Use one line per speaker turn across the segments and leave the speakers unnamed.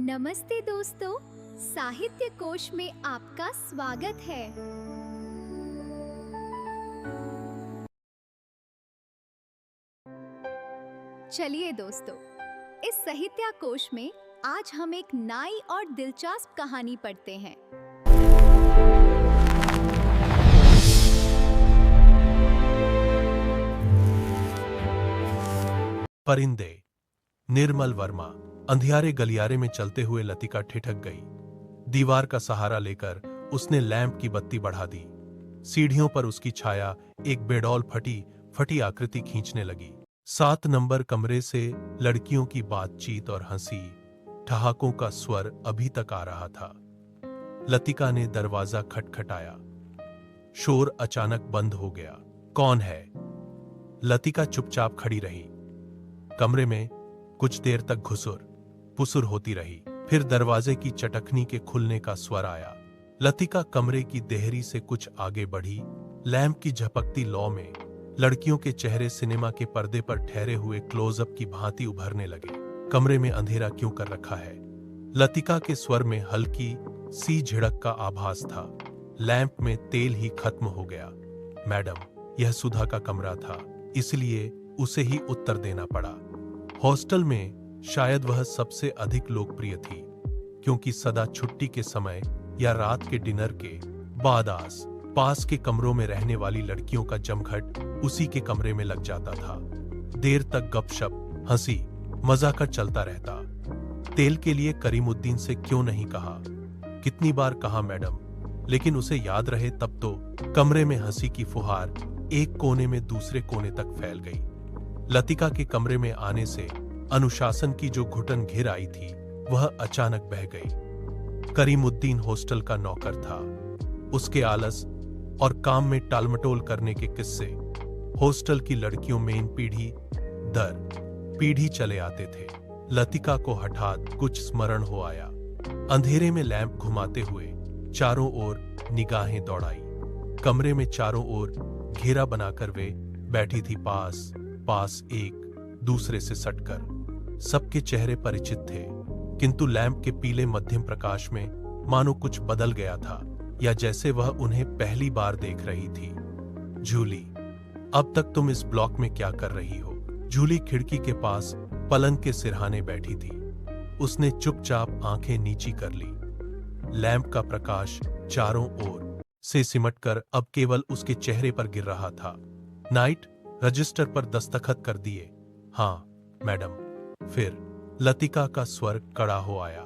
नमस्ते दोस्तों, साहित्य कोश में आपका स्वागत है। चलिए दोस्तों, इस साहित्य कोश में आज हम एक नई और दिलचस्प कहानी पढ़ते हैं।
परिंदे। निर्मल वर्मा। अंधियारे गलियारे में चलते हुए लतिका ठिठक गई। दीवार का सहारा लेकर उसने लैंप की बत्ती बढ़ा दी। सीढ़ियों पर उसकी छाया एक बेडौल फटी आकृति खींचने लगी। 7 नंबर कमरे से लड़कियों की बातचीत और हंसी, ठहाकों का स्वर अभी तक आ रहा था। लतिका ने दरवाजा खटखटाया। शोर अचानक बंद हो गया। कौन है? लतिका चुपचाप खड़ी रही। कमरे में कुछ देर तक घुसुर पुसुर होती रही। फिर दरवाजे की चटखनी के खुलने का स्वर आया। लतिका कमरे की देहरी से कुछ आगे बढ़ी। लैंप की झपकती लौ में लड़कियों के चेहरे सिनेमा के पर्दे पर ठहरे हुए क्लोजअप की भांति उभरने लगे। कमरे में अंधेरा क्यों कर रखा है? लतिका के स्वर में हल्की सी झिड़क का आभास था। लैंप में तेल ही खत्म हो गया। मैडम, यह सुधा का कमरा था, इसलिए उसे ही उत्तर देना पड़ा। हॉस्टल में शायद वह सबसे अधिक लोकप्रिय थी, क्योंकि सदा छुट्टी के समय या रात के डिनर के बाद आस पास के कमरों में रहने वाली लड़कियों का जमघट उसी के कमरे में लग जाता था। देर तक गपशप, हंसी मजाक चलता रहता। तेल के लिए करीमुद्दीन से क्यों नहीं कहा, कितनी बार कहा मैडम, लेकिन उसे याद रहे तब तो। कमरे में हंसी की फुहार एक कोने में दूसरे कोने तक फैल गई। लतिका के कमरे में आने से अनुशासन की जो घुटन घिर आई थी, वह अचानक बह गई। करीमुद्दीन हॉस्टल का नौकर था। उसके आलस और काम में टालमटोल करने के किस्से हॉस्टल की लड़कियों में पीढ़ी दर पीढ़ी चले आते थे। लतिका को हठात कुछ स्मरण हो आया। अंधेरे में लैंप घुमाते हुए चारों ओर निगाहें दौड़ाई। कमरे में चारों ओर घेरा बनाकर वे बैठी थी, पास एक दूसरे से सटकर। सबके चेहरे परिचित थे, किंतु लैंप के पीले मध्यम प्रकाश में मानो कुछ बदल गया था, या जैसे वह उन्हें पहली बार देख रही थी। जूली, अब तक तुम इस ब्लॉक में क्या कर रही हो? जूली खिड़की के पास पलंग के सिरहाने बैठी थी। उसने चुपचाप आंखें नीची कर ली। लैंप का प्रकाश चारों ओर से सिमटकर अब केवल उसके चेहरे पर गिर रहा था। नाइट रजिस्टर पर दस्तखत कर दिए। हाँ मैडम। फिर लतिका का स्वर कड़ा हो आया।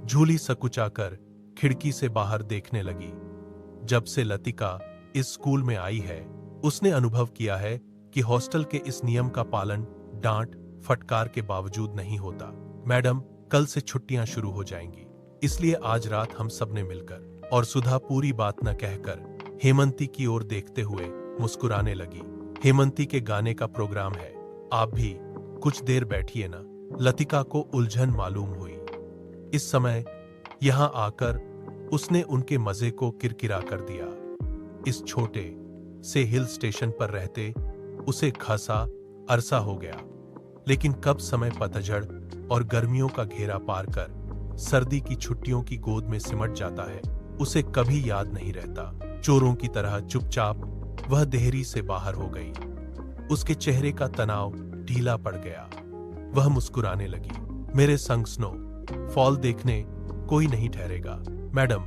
झूली सकुचाकर खिड़की से बाहर देखने लगी। जब से लतिका इस स्कूल में आई है, उसने अनुभव किया है कि हॉस्टल के इस नियम का पालन डांट फटकार के बावजूद नहीं होता। मैडम, कल से छुट्टियां शुरू हो जाएंगी, इसलिए आज रात हम सब ने मिलकर, और सुधा पूरी बात न कहकर हेमंती की ओर देखते हुए मुस्कुराने लगी। हेमंती के गाने का प्रोग्राम है, आप भी कुछ देर बैठिए ना। लतिका को उलझन मालूम हुई। इस समय यहां आकर उसने उनके मजे को किरकिरा कर दिया। इस छोटे से हिल स्टेशन पर रहते उसे खासा अरसा हो गया, लेकिन कब समय पतझड़ और गर्मियों का घेरा पार कर सर्दी की छुट्टियों की गोद में सिमट जाता है, उसे कभी याद नहीं रहता। चोरों की तरह चुपचाप वह देहरी से बाहर हो गई। उसके चेहरे का तनाव ढीला पड़ गया। वह मुस्कुराने लगी। मेरे संग स्नो फॉल देखने कोई नहीं ठहरेगा। मैडम,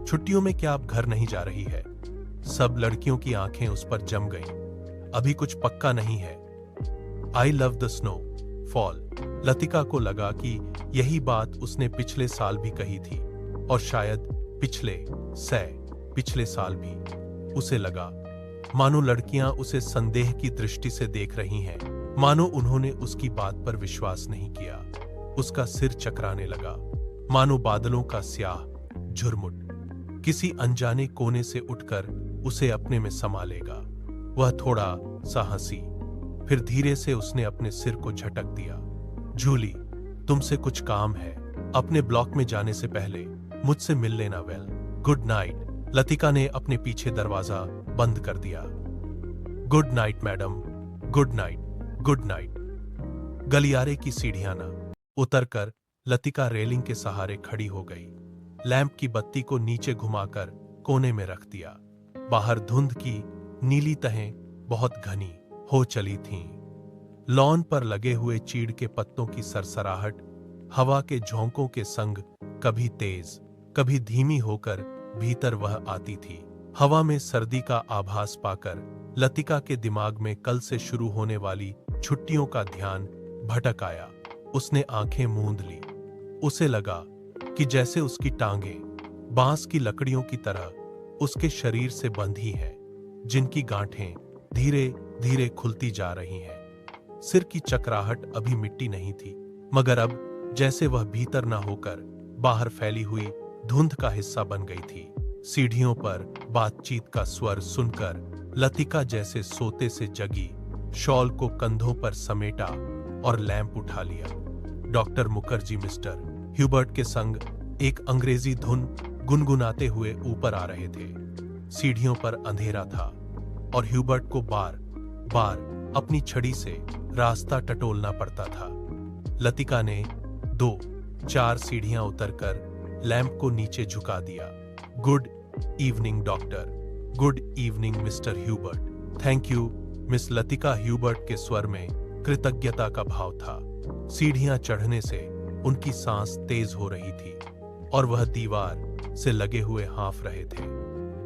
छुट्टियों में क्या आप घर नहीं जा रही है? सब लड़कियों की आंखें उस पर जम गईं। अभी कुछ पक्का नहीं है। I love the snow fall. Latika को लगा कि यही बात उसने पिछले साल भी कही थी, और शायद पिछले साल भी। उसे लगा मानो लड़कियां उसे संदेह की दृष्टि से देख रही हैं, मानो उन्होंने उसकी बात पर विश्वास नहीं किया। उसका सिर चकराने लगा, मानो बादलों का स्याह झुरमुट किसी अनजाने कोने से उठकर उसे अपने में समा लेगा। वह थोड़ा सा हंसी, फिर धीरे से उसने अपने सिर को झटक दिया। जूली, तुमसे कुछ काम है। अपने ब्लॉक में जाने से पहले मुझसे मिल लेना। Well, good night. लतिका ने अपने पीछे दरवाजा बंद कर दिया। Good night madam, good night, good night. गलियारे की सीढ़ियां न उतरकर लतिका रेलिंग के सहारे खड़ी हो गई। लैंप की बत्ती को नीचे घुमाकर कोने में रख दिया। बाहर धुंध की नीली तहें बहुत घनी हो चली थीं। लॉन पर लगे हुए चीड़ के पत्तों की सरसराहट हवा के झोंकों के संग कभी तेज कभी धीमी होकर भीतर वह आती थी। हवा में सर्दी का आभास पाकर लतिका के दिमाग में कल से शुरू होने वाली छुट्टियों का ध्यान भटक आया। उसने आंखें मूंद ली। उसे लगा कि जैसे उसकी टांगें बांस की लकड़ियों की तरह उसके शरीर से बंधी हैं, जिनकी गांठें धीरे धीरे खुलती जा रही हैं। सिर की चकराहट अभी मिट्टी नहीं थी, मगर अब जैसे वह भीतर न होकर बाहर फैली हुई धुंध का हिस्सा बन गई थी। सीढ़ियों पर बातचीत का स्वर सुनकर लतिका जैसे सोते से जगी, शॉल को कंधों पर समेटा और लैंप उठा लिया। डॉक्टर मुखर्जी मिस्टर ह्यूबर्ट के संग एक अंग्रेजी धुन गुनगुनाते हुए ऊपर आ रहे थे। सीढ़ियों पर अंधेरा था और ह्यूबर्ट को बार बार अपनी छड़ी से रास्ता टटोलना पड़ता था। लतिका ने 2-4 सीढ़ियां उतरकर लैंप को नीचे झुका दिया। Good evening doctor. Good evening mister Hubert. Thank you miss Latika. Hubert के स्वर में कृतज्ञता का भाव था। सीढ़ियां चढ़ने से उनकी सांस तेज हो रही थी और वह दीवार से लगे हुए हाँफ रहे थे।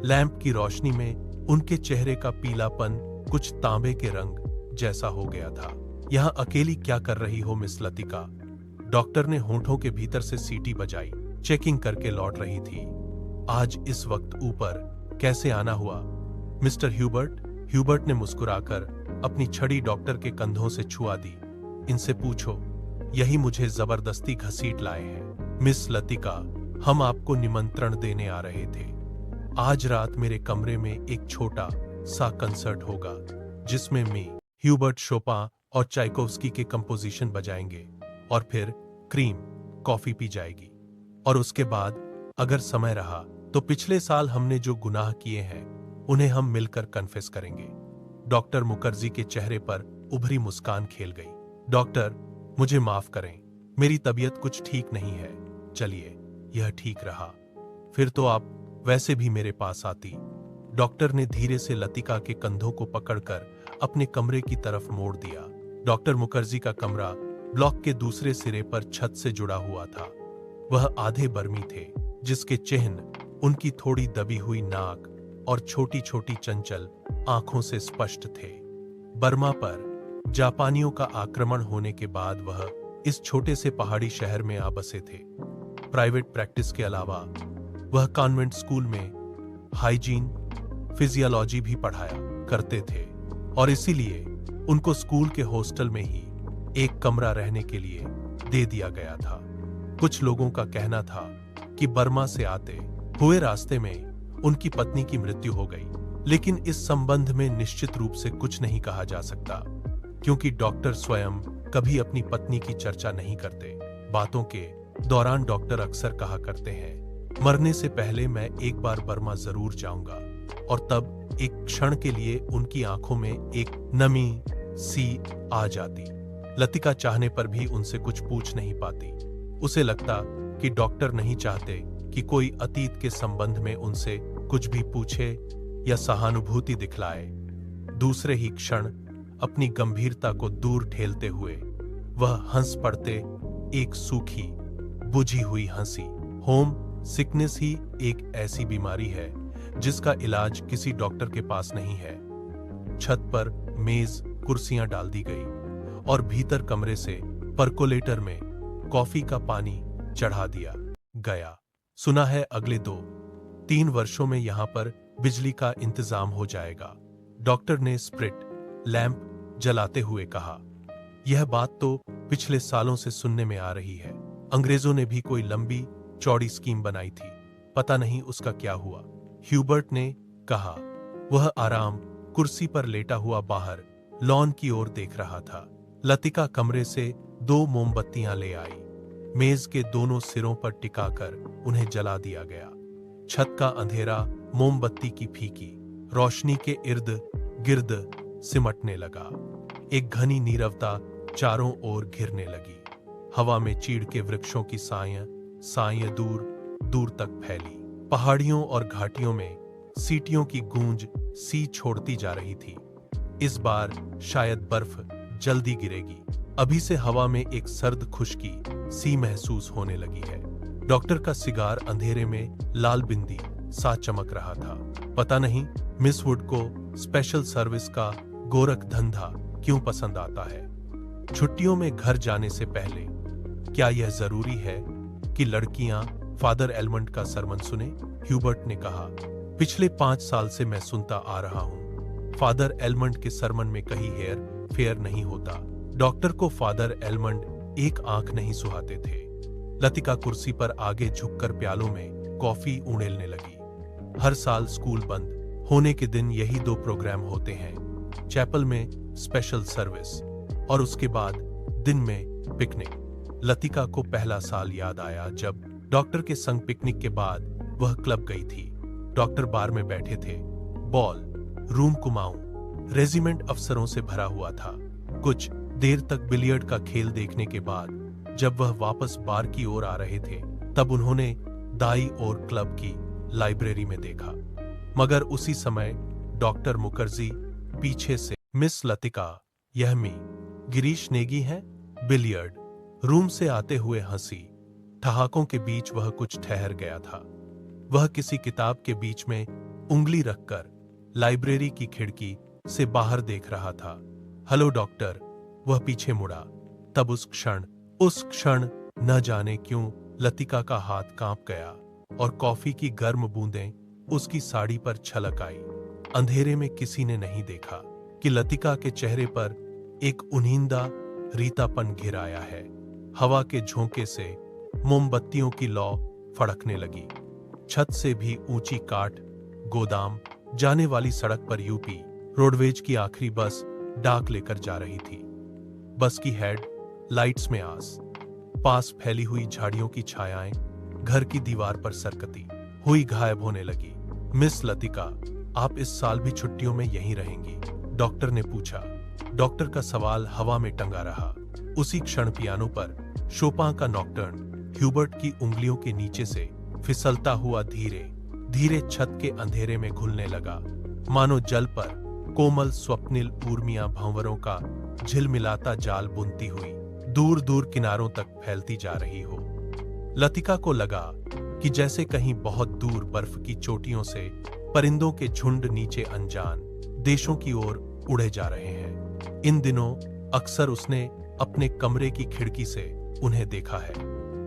लैंप की रोशनी में उनके चेहरे का पीलापन कुछ तांबे के रंग जैसा हो गया था। यहां अकेली क्या कर रही हो मिस लतिका? डॉक्टर ने होंठों के भीतर से सीटी बजाई। चेकिंग करके लौट रही थी। आज इस वक्त ऊपर कैसे आना हुआ मिस्टर ह्यूबर्ट? ह्यूबर्ट ने मुस्कुराकर अपनी छड़ी डॉक्टर के कंधों से छुआ दी। इनसे पूछो, यही मुझे जबरदस्ती घसीट लाए हैं। मिस लतिका, हम आपको निमंत्रण देने आ रहे थे। आज रात मेरे कमरे में एक छोटा सा कंसर्ट होगा, जिसमें मैं ह्यूबर्ट शोपा और चाइकोव्स्की के कंपोजिशन बजाएंगे और फिर क्रीम कॉफी पी जाएगी। और उसके बाद अगर समय रहा तो पिछले साल हमने जो गुनाह किए हैं उन्हें हम मिलकर कन्फेस करेंगे। डॉक्टर मुखर्जी के चेहरे पर उभरी मुस्कान खेल गई। डॉक्टर, मुझे माफ करें, मेरी तबीयत कुछ ठीक नहीं है। चलिए, यह ठीक रहा। फिर तो आप वैसे भी मेरे पास आती। डॉक्टर ने धीरे से लतिका के कंधों को पकड़कर अपने कमरे की तरफ मोड़ दिया। डॉक्टर मुखर्जी का कमरा ब्लॉक के दूसरे सिरे पर छत से जुड़ा हुआ था। वह आधे बर्मी थे, जिसके चिन्ह उनकी थोड़ी दबी हुई नाक और छोटी छोटी चंचल आंखों से स्पष्ट थे। बर्मा पर जापानियों का आक्रमण होने के बाद वह इस छोटे से पहाड़ी शहर में आ बसे थे। प्राइवेट प्रैक्टिस के अलावा वह कॉन्वेंट स्कूल में हाइजीन, फिजियोलॉजी भी पढ़ाया करते थे और इसीलिए उनको स्कूल के हॉस्टल में ही एक कमरा रहने के लिए दे दिया गया था। कुछ लोगों का कहना था कि बर्मा से आते हुए रास्ते में उनकी पत्नी की मृत्यु हो गई, लेकिन इस संबंध में निश्चित रूप से कुछ नहीं कहा जा सकता, क्योंकि डॉक्टर स्वयं कभी अपनी पत्नी की चर्चा नहीं करते। बातों के दौरान डॉक्टर अक्सर कहा करते हैं, मरने से पहले मैं एक बार बर्मा जरूर जाऊंगा। और तब एक क्षण के लिए उनकी आंखों में एक नमी सी आ जाती। लतिका चाहने पर भी उनसे कुछ पूछ नहीं पाती। उसे लगता कि डॉक्टर नहीं चाहते कि कोई अतीत के संबंध में उनसे कुछ भी पूछे या सहानुभूति दिखलाए। दूसरे ही क्षण अपनी गंभीरता को दूर ठेलते हुए वह हंस पड़ते, एक सूखी बुझी हुई हंसी। होम सिकनेस ही एक ऐसी बीमारी है जिसका इलाज किसी डॉक्टर के पास नहीं है। छत पर मेज कुर्सियां डाल दी गई और भीतर कमरे से परकोलेटर में कॉफी का पानी चढ़ा दिया गया। सुना है अगले 2-3 वर्षों में यहां पर बिजली का इंतजाम हो जाएगा, डॉक्टर ने स्प्रिट लैंप जलाते हुए कहा। यह बात तो पिछले सालों से सुनने में आ रही है। अंग्रेजों ने भी कोई लंबी चौड़ी स्कीम बनाई थी, पता नहीं उसका क्या हुआ, ह्यूबर्ट ने कहा। वह आराम कुर्सी पर लेटा हुआ बाहर लॉन की ओर देख रहा था। लतिका कमरे से 2 मोमबत्तियां ले आई। मेज के दोनों सिरों पर टिकाकर उन्हें जला दिया गया। छत का अंधेरा मोमबत्ती की फीकी रोशनी के इर्द गिर्द सिमटने लगा। एक घनी नीरवता चारों ओर घिरने लगी। हवा में चीड़ के वृक्षों की साएं दूर दूर तक फैली। पहाड़ियों और घाटियों में सीटियों की गूंज सी छोड़ती जा रही थी। इस बार शायद बर्फ जल्दी गिरेगी। अभी से हवा में एक सर्द खुश्की सी महसूस होने लगी है। डॉक्टर का सिगार अंधेरे में लाल बिंदी सा चमक रहा था। पता नहीं मिस वुड को स्पेशल सर्विस का गोरख धंधा क्यों पसंद आता है। छुट्टियों में घर जाने से पहले क्या यह जरूरी है कि लड़कियां फादर एलमंड का सरमन सुने? ह्यूबर्ट ने कहा, पिछले 5 साल से मैं सुनता आ रहा हूं। फादर एलमंड के सरमन में कहीं हेयर फेयर नहीं होता। डॉक्टर को फादर एलमंड एक आंख नहीं सुहाते थे। लतिका कुर्सी पर आगे झुककर प्यालों में कॉफी उड़ेलने लगी। हर साल स्कूल बंद होने के दिन यही 2 प्रोग्राम होते हैं, चैपल में स्पेशल सर्विस और उसके बाद दिन में पिकनिक। लतिका को पहला साल याद आया जब डॉक्टर के संग पिकनिक के बाद वह क्लब गई थी। डॉक्टर बार में बैठे थे। बॉल रूम कुमाऊं रेजिमेंट अफसरों से भरा हुआ था। कुछ देर तक बिलियर्ड का खेल देखने के बाद जब वह वापस बार की ओर आ रहे थे तब उन्होंने दाई और क्लब की लाइब्रेरी में देखा। मगर उसी समय डॉक्टर मुखर्जी पीछे से, मिस लतिका, यह मी गिरीश नेगी है। बिलियर्ड रूम से आते हुए हंसी। ठहाकों के बीच वह कुछ ठहर गया था। वह किसी किताब के बीच में उंगली रखकर लाइब्रेरी की खिड़की से बाहर देख रहा था। हेलो डॉक्टर, वह पीछे मुड़ा। तब उस क्षण न जाने क्यों लतिका का हाथ कांप गया और कॉफी की गर्म बूंदें उसकी साड़ी पर छलक आई। अंधेरे में किसी ने नहीं देखा कि लतिका के चेहरे पर एक उन्नींदा रीतापन घिर आया है। हवा के झोंके से मोमबत्तियों की लौ फड़कने लगी। छत से भी ऊंची काट गोदाम जाने वाली सड़क पर यूपी रोडवेज की आखिरी बस डाक लेकर जा रही थी। बस की हेड लाइट्स में पास फैली हुई झाड़ियों की छायाएं घर की दीवार पर सरकती हुई गायब होने लगी। मिस लतिका, आप इस साल भी छुट्टियों में यहीं रहेंगी? डॉक्टर ने पूछा। डॉक्टर का सवाल हवा में टंगा रहा। उसी क्षण पियानो पर शोपां का नॉक्टर्न ह्यूबर्ट की उंगलियों के नीचे से फिसलता हुआ धीरे धीरे छत के अंधेरे में घुलने लगा, मानो जल पर कोमल स्वप्निल ऊर्मियां भंवरों का झिलमिलाता जाल बुनती हुई दूर दूर किनारों तक फैलती जा रही हो। लतिका को लगा कि जैसे कहीं बहुत दूर बर्फ की चोटियों से परिंदों के झुंड नीचे अनजान देशों की ओर उड़े जा रहे हैं। इन दिनों अक्सर उसने अपने कमरे की खिड़की से उन्हें देखा है।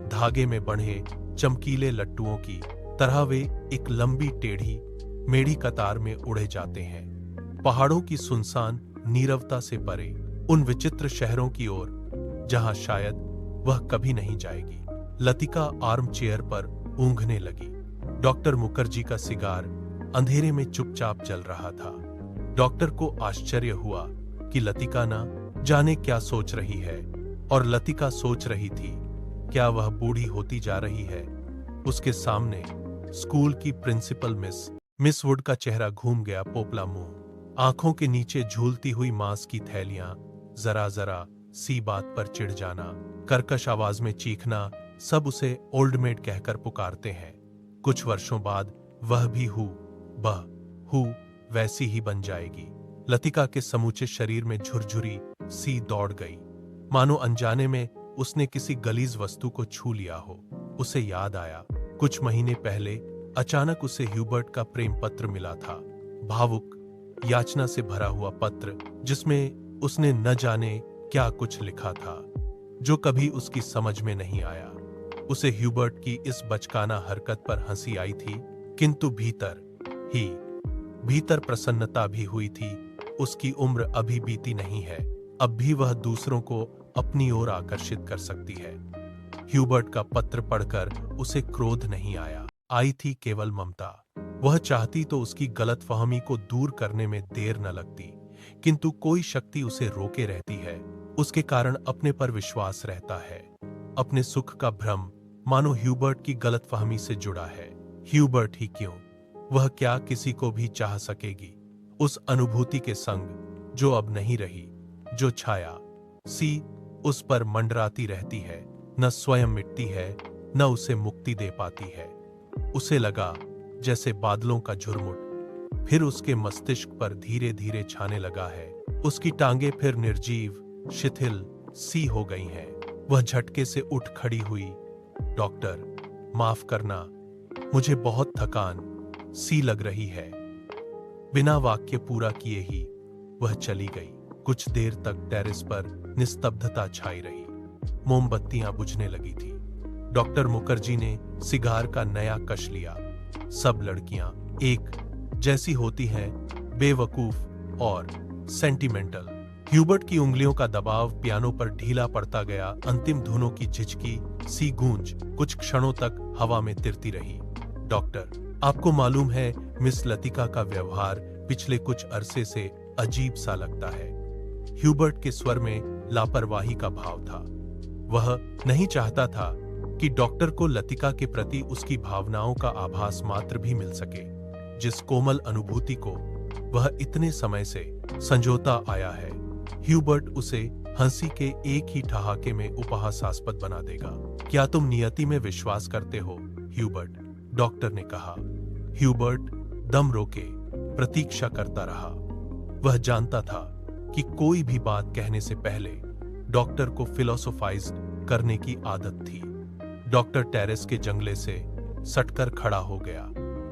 धागे में बंधे चमकीले लट्टुओं की तरह वे एक लंबी टेढ़ी मेढ़ी कतार में उड़े जाते हैं, पहाड़ों की सुनसान नीरवता से परे उन विचित्र शहरों की ओर जहां शायद वह कभी नहीं जाएगी। लतिका आर्म चेयर पर ऊँघने लगी। डॉक्टर मुखर्जी का सिगार अंधेरे में चुपचाप जल रहा था। डॉक्टर को आश्चर्य हुआ कि लतिका ना जाने क्या सोच रही है, और लतिका सोच रही थी क्या वह बूढ़ी होती जा रही है। उसके सामने स्कूल की प्रिंसिपल मिस वुड का चेहरा घूम गया, पोपला मुंह, आंखों के नीचे झूलती हुई मांस की थैलियां, जरा जरा सी बात पर चिढ़ जाना, कर्कश आवाज में चीखना, सब उसे ओल्ड मेड कहकर पुकारते हैं। कुछ वर्षों बाद वह भी हु वैसी ही बन जाएगी। लतिका के समूचे शरीर में झुरझुरी सी दौड़ गई, मानो अनजाने में उसने किसी गलीज वस्तु को छू लिया हो। उसे याद आया कुछ महीने पहले अचानक उसे ह्यूबर्ट का प्रेम पत्र मिला था, भावुक याचना से भरा हुआ पत्र जिसमें उसने न जाने क्या कुछ लिखा था जो कभी उसकी समझ में नहीं आया। उसे ह्यूबर्ट की इस बचकाना हरकत पर हंसी आई थी, किंतु भीतर प्रसन्नता भी हुई थी। उसकी उम्र अभी बीती नहीं है, अब भी वह दूसरों को अपनी ओर आकर्षित कर सकती है। ह्यूबर्ट का पत्र पढ़कर उसे क्रोध नहीं आया, आई थी केवल ममता। वह चाहती तो उसकी गलतफहमी को दूर करने में देर न लगती, किंतु कोई शक्ति उसे रोके रहती है। उसके कारण अपने पर विश्वास रहता है। अपने सुख का भ्रम मानो ह्यूबर्ट की गलतफहमी से जुड़ा है। ह्यूबर्ट ही क्यों, वह क्या किसी को भी चाह सकेगी उस अनुभूति के संग जो अब नहीं रही, जो छाया सी उस पर मंडराती रहती है। न स्वयं मिटती है, न उसे मुक्ति दे पाती है। उसे लगा जैसे बादलों का झुरमुट फिर उसके मस्तिष्क पर धीरे धीरे छाने लगा है। उसकी टांगें फिर निर्जीव शिथिल सी हो गई हैं। वह झटके से उठ खड़ी हुई। डॉक्टर, माफ करना, मुझे बहुत थकान सी लग रही है। बिना वाक्य पूरा किए ही वह चली गई। कुछ देर तक टेरेस पर निस्तब्धता छाई रही। मोमबत्तियां बुझने लगी थी। डॉक्टर मुखर्जी ने सिगार का नया कश लिया। सब लड़कियां एक जैसी होती हैं, बेवकूफ और सेंटिमेंटल। ह्यूबर्ट की उंगलियों का दबाव पियानो पर ढीला पड़ता गया। अंतिम धुनों की झिझकी सी गूंज कुछ क्षणों तक हवा में तिरती रही। डॉक्टर, आपको मालूम है, मिस लतिका का व्यवहार पिछले कुछ अरसे से अजीब सा लगता है। ह्यूबर्ट के स्वर में लापरवाही का भाव था। वह नहीं चाहता था कि डॉक्टर को लतिका के प्रति उसकी भावनाओं का आभास मात्र भी मिल सके। जिस कोमल अनुभूति को वह इतने समय से संजोता आया है, ह्यूबर्ट उसे हंसी के एक ही ठहाके में उपहासास्पद बना देगा। क्या तुम नियति में विश्वास करते हो, ह्यूबर्ट? डॉक्टर ने कहा। ह्यूबर्ट दम रोके प्रतीक्षा करता रहा। वह जानता था कि कोई भी बात कहने से पहले डॉक्टर को फिलोसोफाइज करने की आदत थी। डॉक्टर टेरेस के जंगले से सटकर खड़ा हो गया।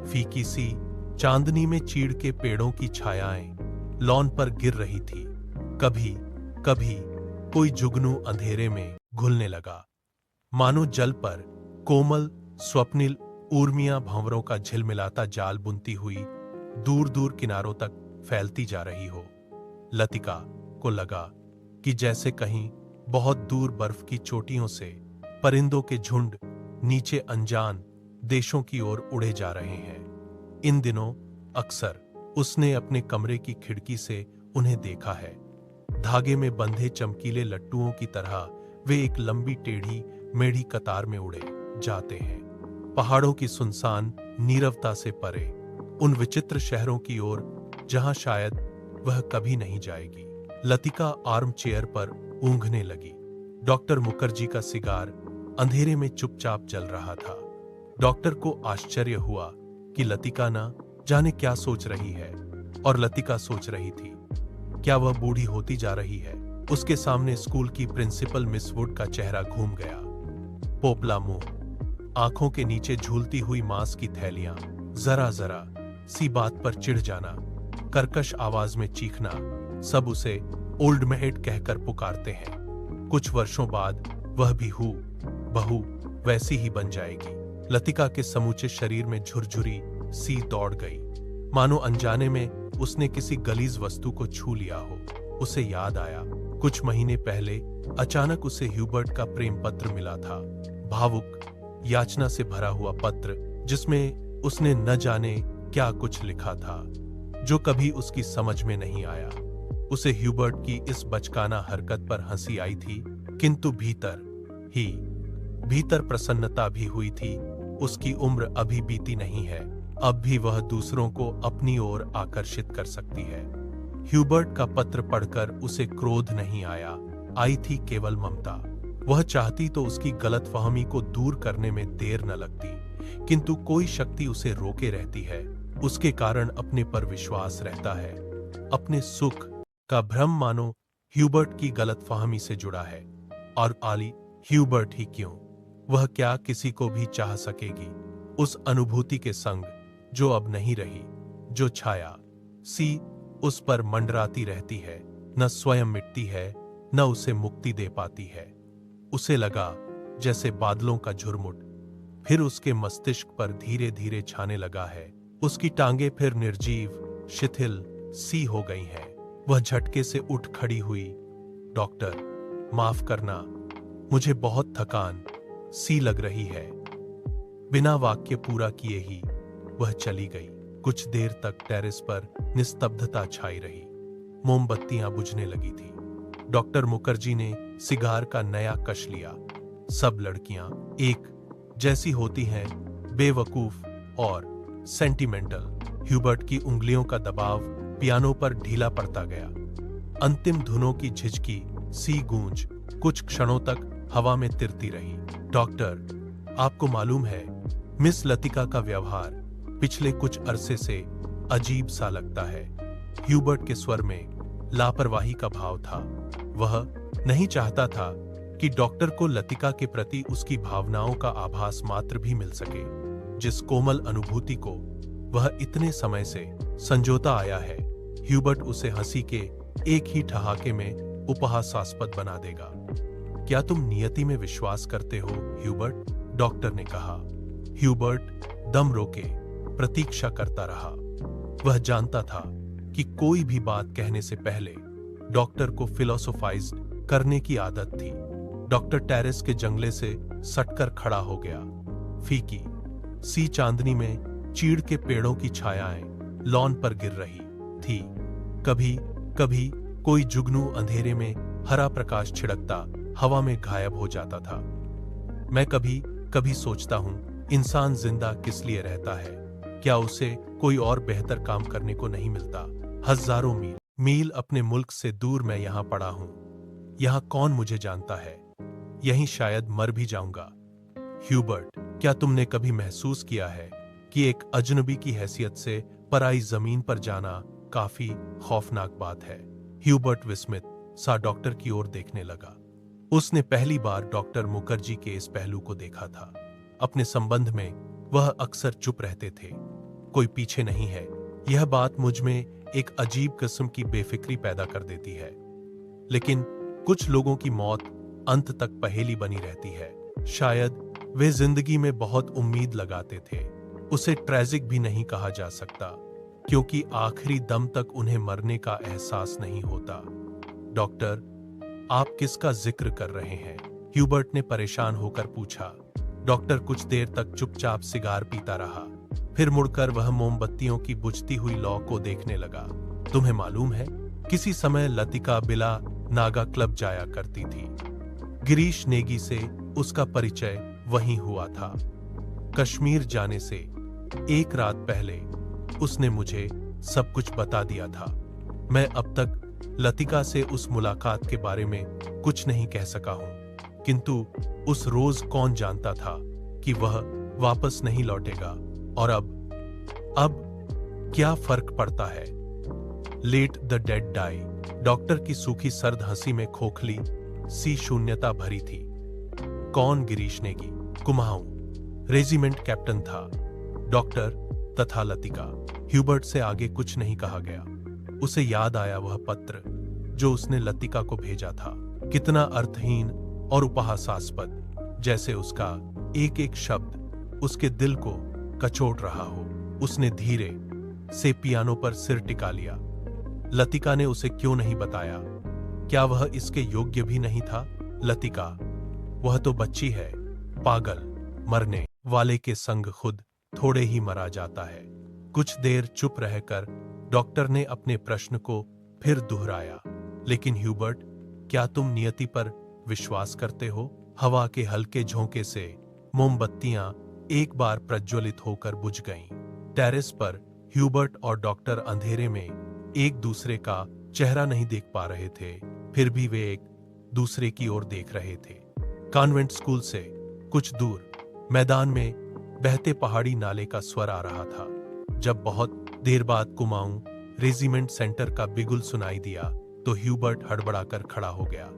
फीकी सी चांदनी में चीड़ के पेड़ों की छायाएं लॉन पर गिर रही थी। कभी कभी कोई जुगनू अंधेरे में घुलने लगा, मानो जल पर कोमल स्वप्निल ऊर्मियां भंवरों का झिलमिलाता जाल बुनती हुई दूर दूर किनारों तक फैलती जा रही हो। लतिका को लगा कि जैसे कहीं बहुत दूर बर्फ की चोटियों से परिंदों के झुंड नीचे अनजान देशों की ओर उड़े जा रहे हैं। इन दिनों अक्सर उसने अपने कमरे की खिड़की से उन्हें देखा है। धागे में बंधे चमकीले लट्टुओं की तरह वे एक लंबी टेढ़ी मेढ़ी कतार में उड़े जाते हैं, पहाड़ों की सुनसान नीरवता से परे, उन विचित्र शहरों की ओर जहां शायद वह कभी नहीं जाएगी। लतिका आर्म चेयर पर ऊँघने लगी। डॉक्टर मुखर्जी का सिगार अंधेरे में चुपचाप जल रहा था। डॉक्टर को आश्चर्य हुआ कि लतिका ना जाने क्या सोच रही है, और लतिका सोच रही थी, क्या वह बूढ़ी होती जा रही है? उसके सामने स्कूल की प्रिंसिपल मिस वुड का चेहरा घूम गया। पोपला मुंह, आंखों के नीचे झूलती हुई मांस की थैलियां, जरा जरा सी बात पर चिढ़ जाना, कर्कश आवाज में चीखना, सब उसे ओल्ड मेड कहकर पुकारते हैं। कुछ वर्षों बाद वह भी बहू वैसी ही बन जाएगी। लतिका के समूचे शरीर में झुरझुरी सी दौड़ गई, मानो अनजाने में उसने किसी गलीज वस्तु को छू लिया हो। उसे याद आया, कुछ महीने पहले अचानक उसे ह्यूबर्ट का प्रेम पत्र मिला था। भावुक याचना से भरा हुआ पत्र, जिसमें उसने न जाने क्या कुछ लिखा था, जो कभी उसकी समझ में नहीं आया। उसे ह्यूबर्ट की इस बचकाना हरकत पर हंसी आई थी, किंतु भीतर प्रसन्नता भी हुई थी। उसकी उम्र अभी बीती नहीं है, अब भी वह दूसरों को अपनी ओर आकर्षित कर सकती है। ह्यूबर्ट का पत्र पढ़कर उसे क्रोध नहीं आया, आई थी केवल ममता। वह चाहती तो उसकी गलतफहमी को दूर करने में देर न लगती, किंतु कोई शक्ति उसे रोके रहती है। उसके कारण अपने पर विश्वास रहता है। अपने सुख का भ्रम मानो ह्यूबर्ट की गलतफहमी से जुड़ा है, और आली ह्यूबर्ट ही क्यों, वह क्या किसी को भी चाह सकेगी उस अनुभूति के संग जो अब नहीं रही, जो छाया सी उस पर मंडराती रहती है, न स्वयं मिटती है, न उसे मुक्ति दे पाती है। उसे लगा जैसे बादलों का झुरमुट फिर उसके मस्तिष्क पर धीरे धीरे छाने लगा है। उसकी टांगें फिर निर्जीव शिथिल सी हो गई हैं। वह झटके से उठ खड़ी हुई। डॉक्टर, माफ करना, मुझे बहुत थकान सी लग रही है। बिना वाक्य पूरा किए ही वह चली गई। कुछ देर तक टेरेस पर निस्तब्धता छाई रही। मोमबत्तियां बुझने लगी थी। डॉक्टर मुखर्जी ने सिगार का नया कश लिया। सब लड़कियां एक जैसी होती हैं, बेवकूफ और सेंटिमेंटल। ह्यूबर्ट की उंगलियों का दबाव पियानो पर ढीला पड़ता गया। अंतिम धुनों की झिझकी सी गूंज कुछ क्षणों तक हवा में तिरती रही। डॉक्टर, आपको मालूम है, मिस लतिका का व्यवहार पिछले कुछ अरसे से अजीब सा लगता है। ह्यूबर्ट के स्वर में लापरवाही का भाव था। वह नहीं चाहता था कि डॉक्टर को लतिका के प्रति उसकी भावनाओं का आभास मात्र भी मिल सके। जिस कोमल अनुभूति को वह इतने समय से संजोता आया है, ह्यूबर्ट उसे हंसी के एक ही ठहाके में उपहासास्पद बना देगा। क्या तुम नियति में विश्वास करते हो, ह्यूबर्ट? डॉक्टर ने कहा। ह्यूबर्ट दम रोके प्रतीक्षा करता रहा। वह जानता था कि कोई भी बात कहने से पहले डॉक्टर को फिलोसोफाइज करने की आदत थी। डॉक्टर टेरेस के जंगले से सटकर खड़ा हो गया। फीकी सी चांदनी में चीड़ के पेड़ों की छायाएं लॉन पर गिर रही थी। कभी कभी कोई जुगनू अंधेरे में हरा प्रकाश छिड़कता हवा में गायब हो जाता था। मैं कभी कभी सोचता हूं, इंसान जिंदा किस लिए रहता है? क्या उसे कोई और बेहतर काम करने को नहीं मिलता? हजारों मील अपने मुल्क से दूर मैं यहां पड़ा हूं। यहां कौन मुझे जानता है? यहीं शायद मर भी जाऊंगा। ह्यूबर्ट, क्या तुमने कभी महसूस किया है कि एक अजनबी की हैसियत से पराई जमीन पर जाना काफी खौफनाक बात है? ह्यूबर्ट विस्मित सा डॉक्टर की ओर देखने लगा। उसने पहली बार डॉक्टर मुखर्जी के इस पहलू को देखा था। अपने संबंध में वह अक्सर चुप रहते थे। कोई पीछे नहीं है, यह बात मुझ में एक अजीब किस्म की बेफिक्री पैदा कर देती है। लेकिन कुछ लोगों की मौत अंत तक पहेली बनी रहती है। शायद वे जिंदगी में बहुत उम्मीद लगाते थे। उसे ट्रेजिक भी नहीं कहा जा सकता, क्योंकि आखिरी दम तक उन्हें मरने का एहसास नहीं होता। डॉक्टर, आप किसका जिक्र कर रहे हैं? ह्यूबर्ट ने परेशान होकर पूछा। डॉक्टर कुछ देर तक चुपचाप सिगार पीता रहा। फिर मुड़कर वह मोमबत्तियों की बुझती हुई लौ को देखने लगा। तुम्हें मालूम है, किसी समय लतिका बिला नागा क्लब जाया करती थी। गिरीश नेगी से उसका परिचय वहीं हुआ था। कश्मीर जाने से एक रात पहले उसने मुझे सब कुछ बता दिया था। मैं अब तक लतिका से उस मुलाकात के बारे में कुछ नहीं कह सका हूं, किंतु उस रोज कौन जानता था कि वह वापस नहीं लौटेगा। और अब क्या फर्क पड़ता है? Let the dead die. Doctor की सूखी सर्द हंसी में खोखली सी शून्यता भरी थी। कौन गिरीश नेगी? कुमाऊं रेजिमेंट कैप्टन था। डॉक्टर तथा लतिका। ह्यूबर्ट से आगे कुछ नहीं कहा गया। उसे याद आया वह पत्र जो उसने लतिका को भेजा था। कितना अर्थहीन और उपहासास्पद, जैसे उसका एक एक शब्द उसके दिल को कचोट रहा हो। उसने धीरे से पियानो पर सिर टिका लिया। लतिका ने उसे क्यों नहीं बताया? क्या वह इसके योग्य भी नहीं था? लतिका, वह तो बच्ची है, पागल। मरने वाले के संग खुद थोड़े ही मरा जाता है। कुछ देर चुप रहकर डॉक्टर ने अपने प्रश्न को फिर दोहराया। लेकिन ह्यूबर्ट, क्या तुम नियति पर विश्वास करते हो? हवा के हल्के झोंके से मोमबत्तियां एक बार प्रज्वलित होकर बुझ गईं। टेरेस पर ह्यूबर्ट और डॉक्टर अंधेरे में एक दूसरे का चेहरा नहीं देख पा रहे थे, फिर भी वे एक दूसरे की ओर देख रहे थे। कॉन्वेंट स्कूल से कुछ दूर मैदान में बहते पहाड़ी नाले का स्वर आ रहा था। जब बहुत देर बाद कुमाऊं रेजिमेंट सेंटर का बिगुल सुनाई दिया तो ह्यूबर्ट हड़बड़ाकर खड़ा हो गया।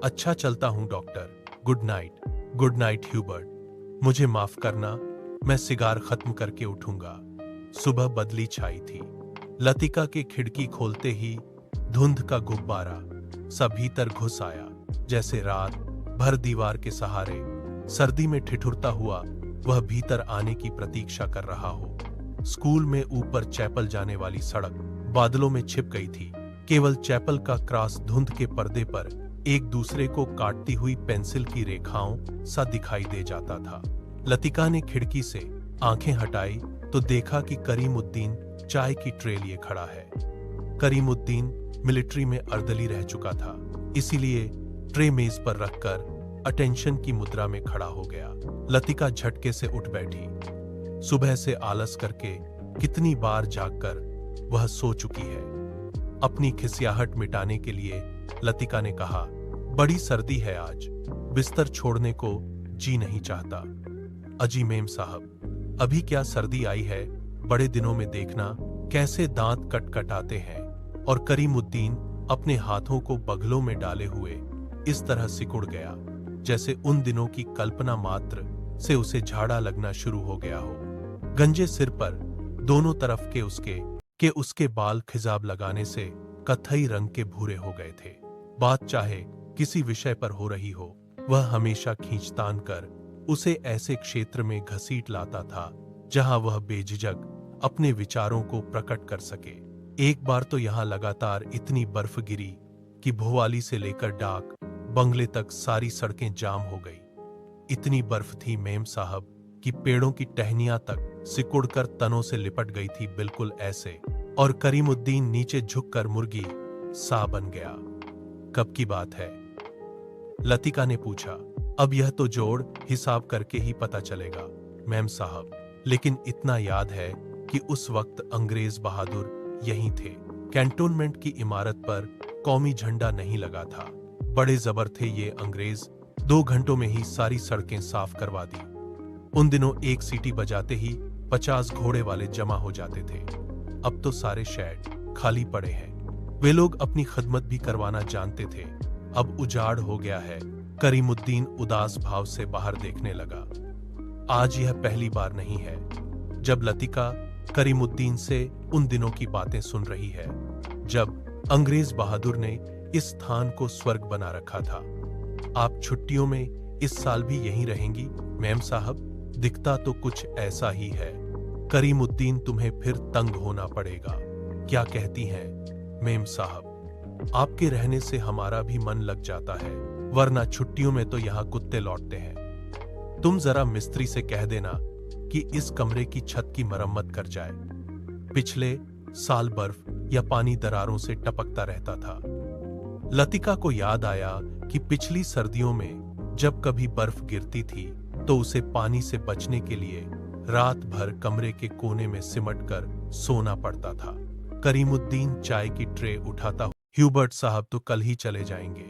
अच्छा चलता हूं doctor. Good night. Good night Hubert. मुझे माफ करना, मैं सिगार खत्म करके उठूंगा। सुबह बदली छाई थी। लतिका की खिड़की खोलते ही धुंध का गुब्बारा सा भीतर घुस आया, जैसे रात भर दीवार के सहारे सर्दी में ठिठुरता हुआ वह भीतर आने की प्रतीक्षा कर रहा हो। स्कूल में ऊपर चैपल जाने वाली सड़क बादलों में छिप गई थी। केवल चैपल का क्रॉस धुंध के पर्दे पर एक दूसरे को काटती हुई पेंसिल की रेखाओं सा दिखाई दे जाता था। लतिका ने खिड़की से आंखें हटाई तो देखा कि करीमुद्दीन चाय की ट्रे लिए खड़ा है। करीमुद्दीन मिलिट्री में अर्दली रह चुका था, इसीलिए ट्रे मेज पर रखकर अटेंशन की मुद्रा में खड़ा हो गया। लतिका झटके से उठ बैठी। सुबह से आलस करके कितनी बार जागकर वह सो चुकी है। अपनी खिसियाहट मिटाने के लिए लतिका ने कहा, बड़ी सर्दी है आज, बिस्तर छोड़ने को जी नहीं चाहता। अजी मेम साहब, अभी क्या सर्दी आई है, बड़े दिनों में देखना कैसे दांत कटकटाते हैं। और करीमुद्दीन अपने हाथों को बगलों में डाले हुए इस तरह सिकुड़ गया जैसे उन दिनों की कल्पना मात्र से उसे झाड़ा लगना शुरू हो गया हो। गंजे सिर पर दोनों तरफ के उसके बाल खिजाब लगाने से कत्थई रंग के भूरे हो गए थे। बात चाहे किसी विषय पर हो रही हो, वह हमेशा खींचतान कर उसे ऐसे क्षेत्र में घसीट लाता था जहां वह बेझिझक अपने विचारों को प्रकट कर सके। एक बार तो यहां लगातार इतनी बर्फ गिरी कि भोवाली से लेकर डाक बंगले तक सारी सड़कें जाम हो गई। इतनी बर्फ थी मेम साहब कि पेड़ों की टहनियां तक सिकुड़कर तनों से लिपट गई थी, बिल्कुल ऐसे। और करीमुद्दीन नीचे झुककर मुर्गी सा बन गया। कब की बात है? लतिका ने पूछा। अब यह तो जोड़ हिसाब करके ही पता चलेगा मैम साहब, लेकिन इतना याद है कि उस वक्त अंग्रेज बहादुर यहीं थे। कैंटोनमेंट की इमारत पर कौमी झंडा नहीं लगा था। बड़े जबर थे ये अंग्रेज, 2 घंटों में ही सारी सड़कें साफ करवा दी। उन दिनों एक सीटी बजाते ही 50 घोड़े वाले जमा हो जाते थे। अब तो सारे शेड खाली पड़े हैं। वे लोग अपनी खिदमत भी करवाना जानते थे। अब उजाड़ हो गया है। करीमुद्दीन उदास भाव से बाहर देखने लगा। आज यह पहली बार नहीं है जब लतिका करीमुद्दीन से उन दिनों की बातें सुन रही है, जब अंग्रेज बहादुर ने इस स्थान को स्वर्ग बना रखा था। आप छुट्टियों में इस साल भी यहीं रहेंगी मैम साहब? दिखता तो कुछ ऐसा ही है। करीमुद्दीन, तुम्हें फिर तंग होना पड़ेगा। क्या कहती हैं मेम साहब? आपके रहने से हमारा भी मन लग जाता है, वरना छुट्टियों में तो यहाँ कुत्ते लौटते हैं। तुम जरा मिस्त्री से कह देना कि इस कमरे की छत की मरम्मत कर जाए। पिछले साल बर्फ या पानी दरारों से टपकता रहता था। लतिका को याद आया कि पिछली सर्दियों में जब कभी बर्फ गिरती थी तो उसे पानी से बचने के लिए रात भर कमरे के कोने में सिमट कर सोना पड़ता था। करीमुद्दीन चाय की ट्रे उठाता, ह्यूबर्ट साहब तो कल ही चले जाएंगे।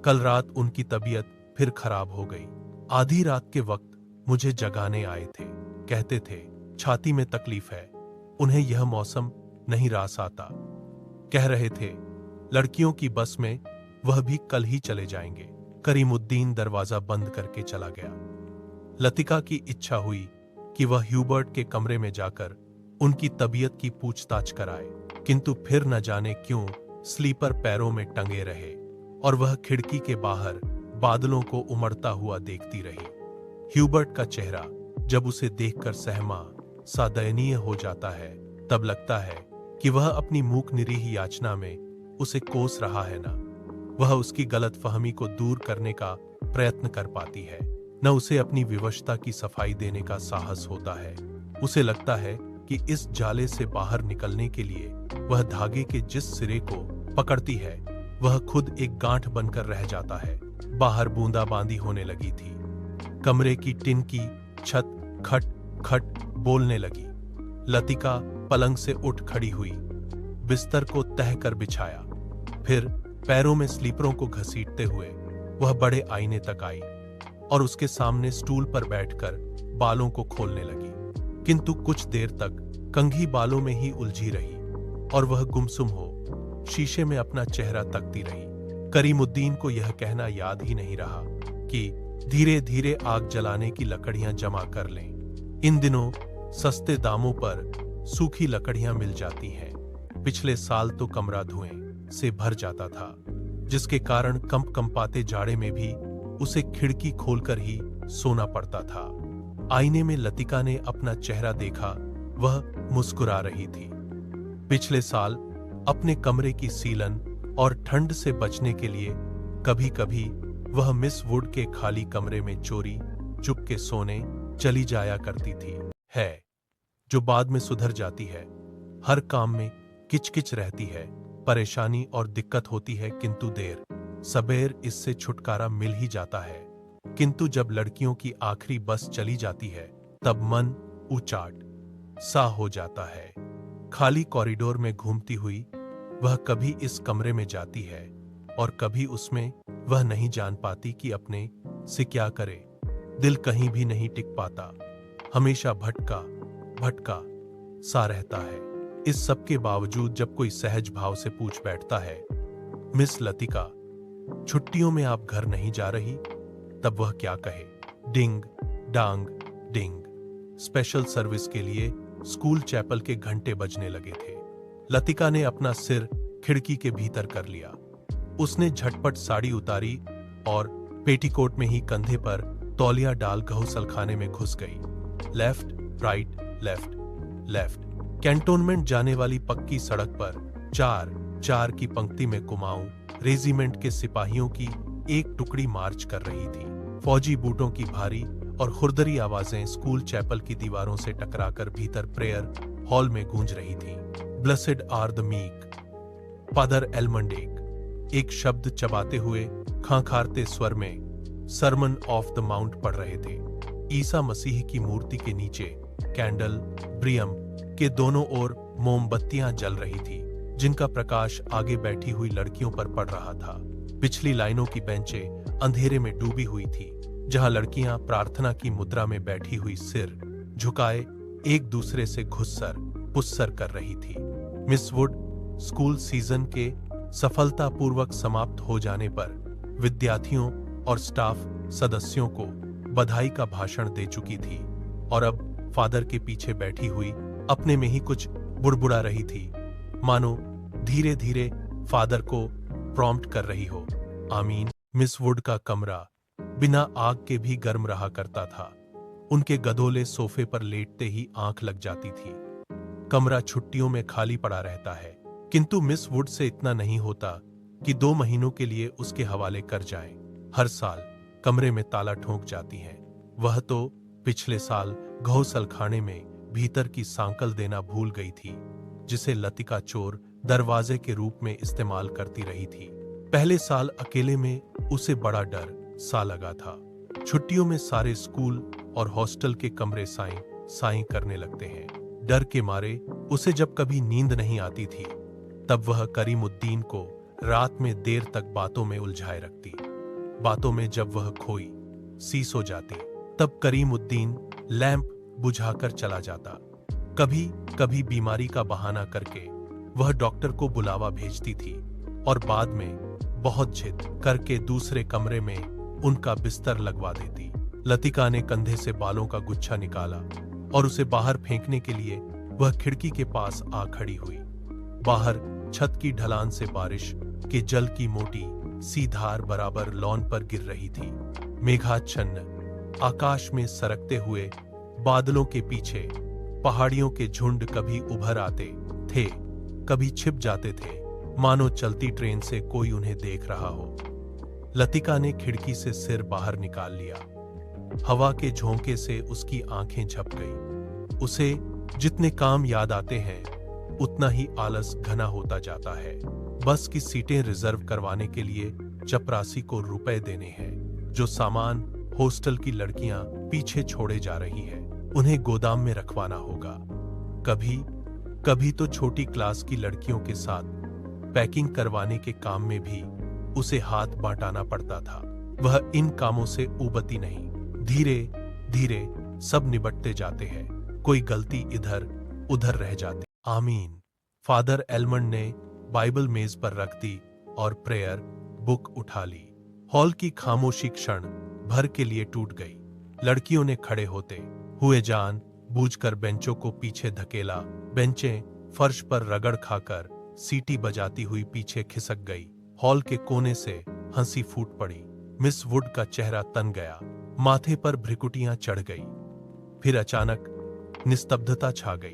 कल रात उनकी तबीयत फिर खराब हो गई। आधी रात के वक्त मुझे जगाने आए थे। कहते थे छाती में तकलीफ है, उन्हें यह मौसम नहीं रास आता। कह रहे थे लड़कियों की बस में वह भी कल ही चले जाएंगे। करीमुद्दीन दरवाजा बंद करके चला गया। लतिका की इच्छा हुई कि वह ह्यूबर्ट के कमरे में जाकर उनकी तबीयत की पूछताछ कराए, किंतु फिर न जाने क्यों स्लीपर पैरों में टंगे रहे और वह खिड़की के बाहर बादलों को उमड़ता हुआ देखती रही। ह्यूबर्ट का चेहरा जब उसे देखकर सहमा सा दयनीय हो जाता है, तब लगता है कि वह अपनी मूक निरीह याचना में उसे कोस रहा है। ना वह उसकी गलतफहमी को दूर करने का प्रयत्न कर पाती है, न उसे अपनी विवशता की सफाई देने का साहस होता है। उसे लगता है कि इस जाले से बाहर निकलने के लिए वह धागे के जिस सिरे को पकड़ती है वह खुद एक गांठ बनकर रह जाता है। बाहर बूंदाबांदी होने लगी थी। कमरे की टिन की छत खट खट बोलने लगी। लतिका पलंग से उठ खड़ी हुई, बिस्तर को तह कर बिछाया, फिर पैरों में स्लीपरों को घसीटते हुए वह बड़े आईने तक आई और उसके सामने स्टूल पर बैठकर बालों को खोलने लगी। किंतु कुछ देर तक कंघी बालों में ही उलझी रही और वह गुमसुम हो शीशे में अपना चेहरा तकती रही। करीमुद्दीन को यह कहना याद ही नहीं रहा कि धीरे धीरे आग जलाने की लकड़ियां जमा कर लें। इन दिनों सस्ते दामों पर सूखी लकड़ियां मिल जाती हैं। पिछले साल तो कमरा धुएं से भर जाता था, जिसके कारण कंपकंपाते जाड़े में भी उसे खिड़की खोलकर ही सोना पड़ता था। आईने में लतिका ने अपना चेहरा देखा, वह मुस्कुरा रही थी। पिछले साल अपने कमरे की सीलन और ठंड से बचने के लिए कभी कभी वह मिस वुड के खाली कमरे में चोरी चुपके सोने चली जाया करती थी, है जो बाद में सुधर जाती है। हर काम में किचकिच रहती है, परेशानी और दिक्कत होती है, किंतु देर सबेर इससे छुटकारा मिल ही जाता है। किंतु जब लड़कियों की आखिरी बस चली जाती है तब मन उचाट सा हो जाता है। खाली कॉरिडोर में घूमती हुई वह कभी इस कमरे में जाती है, और कभी उसमें वह नहीं जान पाती कि अपने से क्या करे। दिल कहीं भी नहीं टिक पाता, हमेशा भटका भटका सा रहता है। इस सब के बावजूद जब कोई सहज भाव से पूछ बैठता है, मिस लतिका, छुट्टियों में आप घर नहीं जा रही, तब वह क्या कहे? डिंग डांग डिंग। स्पेशल सर्विस के लिए स्कूल चैपल के घंटे बजने लगे थे। लतिका ने अपना सिर खिड़की के भीतर कर लिया। उसने झटपट साड़ी उतारी और पेटीकोट में ही कंधे पर तौलिया डाल गहुसलखाने में घुस गई। Left right left left. Cantonment जाने वाली पक्की सड़क पर 4-4 की पंक्ति में कुमाऊं रेजिमेंट के सिपाहियों की एक टुकड़ी मार्च कर रही थी। फौजी बूटों की भारी और खुरदरी आवाजें स्कूल चैपल की दीवारों से टकराकर भीतर प्रेयर हॉल में गूंज रही थी। Blessed are the meek, father Elmond एक शब्द चबाते हुए खांखारते स्वर में सरमन ऑफ द माउंट पढ़ रहे थे। ईसा मसीह की मूर्ति के नीचे कैंडल ब्रियम के दोनों ओर मोमबत्तियां जल रही थी, जिनका प्रकाश आगे बैठी हुई लड़कियों पर पड़ रहा था। पिछली लाइनों की बेंचें अंधेरे में डूबी हुई थी, जहां लड़कियां प्रार्थना की मुद्रा में बैठी हुई सिर झुकाए एक दूसरे से घुस्सर पुस्सर कर रही थी। मिस वुड स्कूल सीजन के सफलतापूर्वक समाप्त हो जाने पर विद्यार्थियों और स्टाफ सदस्यों को बधाई का भाषण दे चुकी थी और अब फादर के पीछे बैठी हुई अपने में ही कुछ बुड़बुड़ा रही थी, मानो धीरे धीरे फादर को प्रॉम्प्ट कर रही हो। आमीन। मिस वुड का कमरा बिना आग के भी गर्म रहा करता था। उनके गधोले सोफे पर लेटते ही आंख लग जाती थी। कमरा छुट्टियों में खाली पड़ा रहता है, किंतु मिस वुड से इतना नहीं होता कि 2 महीनों के लिए उसके हवाले कर जाएं। हर साल कमरे में ताला ठोक जाती हैं। वह तो पिछले साल गहुसलखाने में भीतर की सांकल देना भूल गई थी, जिसे लतिका चोर दरवाजे के रूप में इस्तेमाल करती रही थी। पहले साल अकेले में उसे बड़ा डर सा लगा था। छुट्टियों में सारे स्कूल और हॉस्टल के कमरे साईं साईं करने लगते हैं। डर के मारे उसे जब कभी नींद नहीं आती थी, तब वह करीमुद्दीन को रात में देर तक बातों में उलझाए रखती। बातों में जब वह खोई सी सो जाती, तब करीमुद्दीन लैंप बुझाकर चला जाता। कभी कभी बीमारी का बहाना करके वह डॉक्टर को बुलावा भेजती थी और बाद में बहुत जिद करके दूसरे कमरे में उनका बिस्तर लगवा देती। लतिका ने कंधे से बालों का गुच्छा निकाला और उसे बाहर फेंकने के लिए वह खिड़की के पास आ खड़ी हुई। बाहर छत की ढलान से बारिश के जल की मोटी सी धार बराबर लॉन पर गिर रही थी। मेघाच्छन्न आकाश में सरकते हुए बादलों के पीछे पहाड़ियों के झुंड कभी उभर आते थे, कभी छिप जाते थे, मानो चलती ट्रेन से कोई उन्हें देख रहा हो। लतिका ने खिड़की से सिर बाहर निकाल लिया। हवा के झोंके से उसकी आंखें झप गई। उसे जितने काम याद आते हैं, उतना ही आलस घना होता जाता है। बस की सीटें रिजर्व करवाने के लिए चपरासी को रुपए देने हैं। जो सामान हॉस्टल की लड़कियां पीछे छोड़े जा रही हैं, उन्हें गोदाम में रखवाना होगा। कभी कभी तो छोटी क्लास की लड़कियों के साथ पैकिंग करवाने के काम में भी उसे हाथ बांटाना पड़ता था। वह इन कामों से उबती नहीं। धीरे धीरे सब निबटते जाते हैं, कोई गलती इधर उधर रह जाती। आमीन। फादर एलमंड ने बाइबल मेज पर रख दी और प्रेयर बुक उठा ली। हॉल की खामोशी क्षण भर के लिए टूट गई। लड़कियों ने खड़े होते हुए जान बूझकर बेंचों को पीछे धकेला। बेंचें फर्श पर रगड़ खाकर सीटी बजाती हुई पीछे खिसक गई। हॉल के कोने से हंसी फूट पड़ी। मिस वुड का चेहरा तन गया, माथे पर भ्रिकुटियां चढ़ गई। फिर अचानक निस्तब्धता छा गई।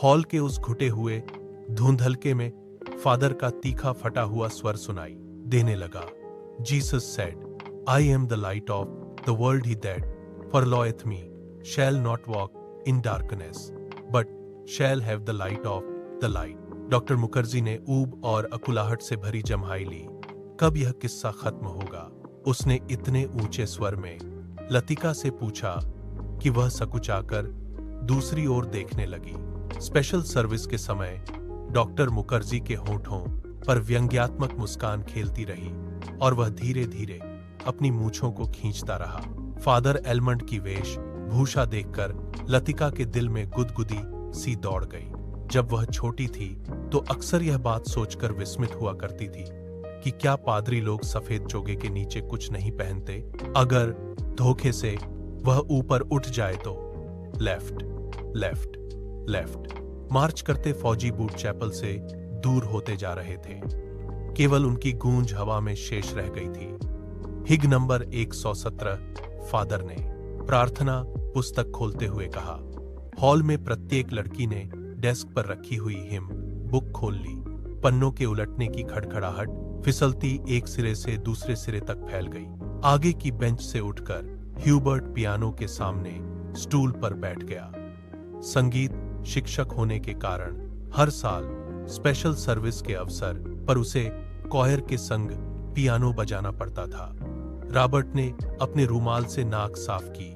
हॉल के उस घुटे हुए धुंधलके में फादर का तीखा फटा हुआ स्वर सुनाई देने लगा। Jesus said, I am the light of the world. He that followeth me shall not walk in darkness, but shall have the light of the light. Doctor Mukherjee ने ऊब और अकुलाहट से भरी जम्हाई ली। कब यह किस्सा खत्म होगा? उसने इतने ऊंचे स्वर में लतिका से पूछा कि वह सकुचाकर दूसरी ओर देखने लगी। स्पेशल सर्विस के समय डॉक्टर मुखर्जी के होठों पर व्यंग्यात्मक मुस्कान खेलती रही और वह धीरे धीरे अपनी मूंछों को खींचता रहा। फादर एलमंड की वेश भूषा देखकर लतिका के दिल में गुदगुदी सी दौड़ गई। जब वह छोटी थी तो अक्सर यह बात सोचकर विस्मित हुआ करती थी कि क्या पादरी लोग सफेद चोगे के नीचे कुछ नहीं पहनते? अगर धोखे से वह ऊपर उठ जाए तो। लेफ्ट लेफ्ट लेफ्ट मार्च करते फौजी बूट चैपल से दूर होते जा रहे थे। केवल उनकी गूंज हवा में शेष रह गई थी। हिग नंबर 117 फादर ने प्रार्थना पुस्तक खोलते हुए कहा। हॉल में प्रत्येक लड़की ने डेस्क पर रखी हुई हिम बुक खोल ली। पन्नों के उलटने की खड़खड़ाहट फिसलती एक सिरे से दूसरे सिरे तक फैल गई। आगे की बेंच से उठकर ह्यूबर्ट पियानो के सामने स्टूल पर बैठ गया। संगीत शिक्षक होने के कारण हर साल स्पेशल सर्विस के अवसर पर उसे कॉयर के संग पियानो बजाना पड़ता था। रॉबर्ट ने अपने रुमाल से नाक साफ की।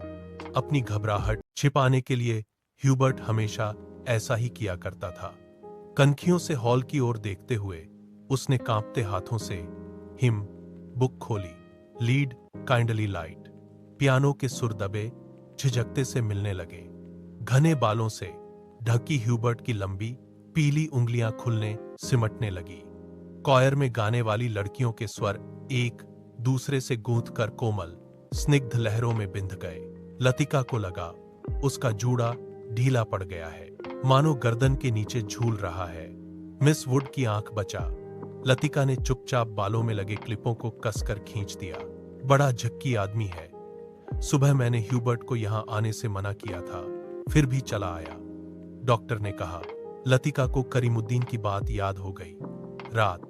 अपनी घबराहट छिपाने के लिए ह्यूबर्ट हमेशा ऐसा ही किया करता था। कनखियों से हॉल की ओर देखते हुए उसने कांपते हाथों से हिम बुक खोली। Lead kindly light. पियानो के सुर दबे झिझकते से मिलने लगे। घने बालों से ढकी ह्यूबर्ट की लंबी पीली उंगलियां खुलने सिमटने लगी। कॉयर में गाने वाली लड़कियों के स्वर एक दूसरे से गूंथकर कोमल स्निग्ध लहरों में बिंध गए। लतिका को लगा उसका जूड़ा ढीला पड़ गया है, मानो गर्दन के नीचे झूल रहा है। मिस वुड की आंख बचा। लतिका ने चुपचाप बालों में लगे क्लिपों को कसकर खींच दिया। बड़ा झक्की आदमी है। सुबह मैंने ह्यूबर्ट को यहां आने से मना किया था, फिर भी चला आया, डॉक्टर ने कहा। लतिका को करीमुद्दीन की बात याद हो गई। रात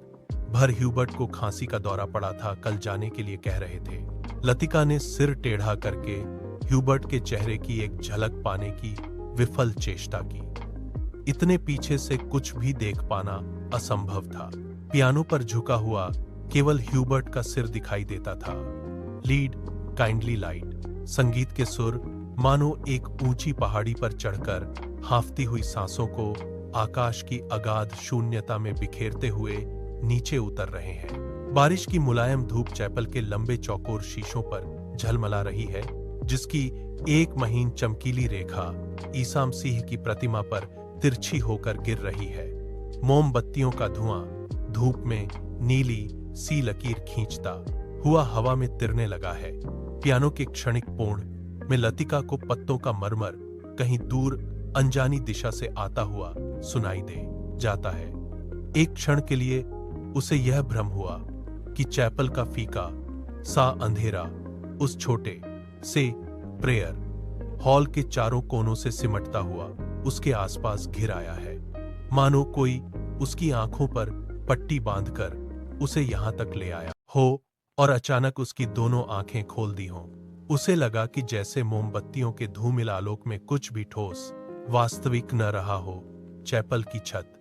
भर ह्यूबर्ट को खांसी का दौरा पड़ा था, कल जाने के लिए कह रहे थे। लतिका ने सिर टेढ़ा करके ह्यूबर्ट के चेहरे की एक झलक पाने की विफल चेष्टा की। इतने पीछे से कुछ भी देख पाना असंभव था। पियानो पर झुका हुआ केवल ह्यूबर्ट का सिर दिखाई देता था। Lead kindly light. संगीत के सुर मानो एक ऊंची पहाड़ी पर चढ़कर हांफती हुई सांसों को आकाश की अगाध शून्यता में बिखेरते हुए नीचे उतर रहे हैं। बारिश की मुलायम धूप चैपल के लंबे चौकोर शीशों पर झलमला रही है, जिसकी एक महीन चमकीली रेखा ईसा मसीह की प्रतिमा पर तिरछी होकर गिर रही है। मोमबत्तियों का धुआं धूप में नीली सी लकीर खींचता हुआ हवा में तिरने लगा है। पियानो के क्षणिक पोढ़ में लतिका को पत्तों का मरमर कहीं दूर अनजानी दिशा से आता हुआ सुनाई दे जाता है। एक क्षण के लिए उसे यह भ्रम हुआ कि चैपल का फीका सा अंधेरा उस छोटे से प्रेयर हॉल के चारों कोनों से सिमटता हुआ उसके आसपास घिर आया है, मानो कोई उसकी आंखों पर पट्टी बांधकर उसे यहां तक ले आया हो और अचानक उसकी दोनों आंखें खोल दी हों। उसे लगा कि जैसे मोमबत्तियों के धूमिल आलोक में कुछ भी ठोस वास्तविक न रहा हो। चैपल की छत,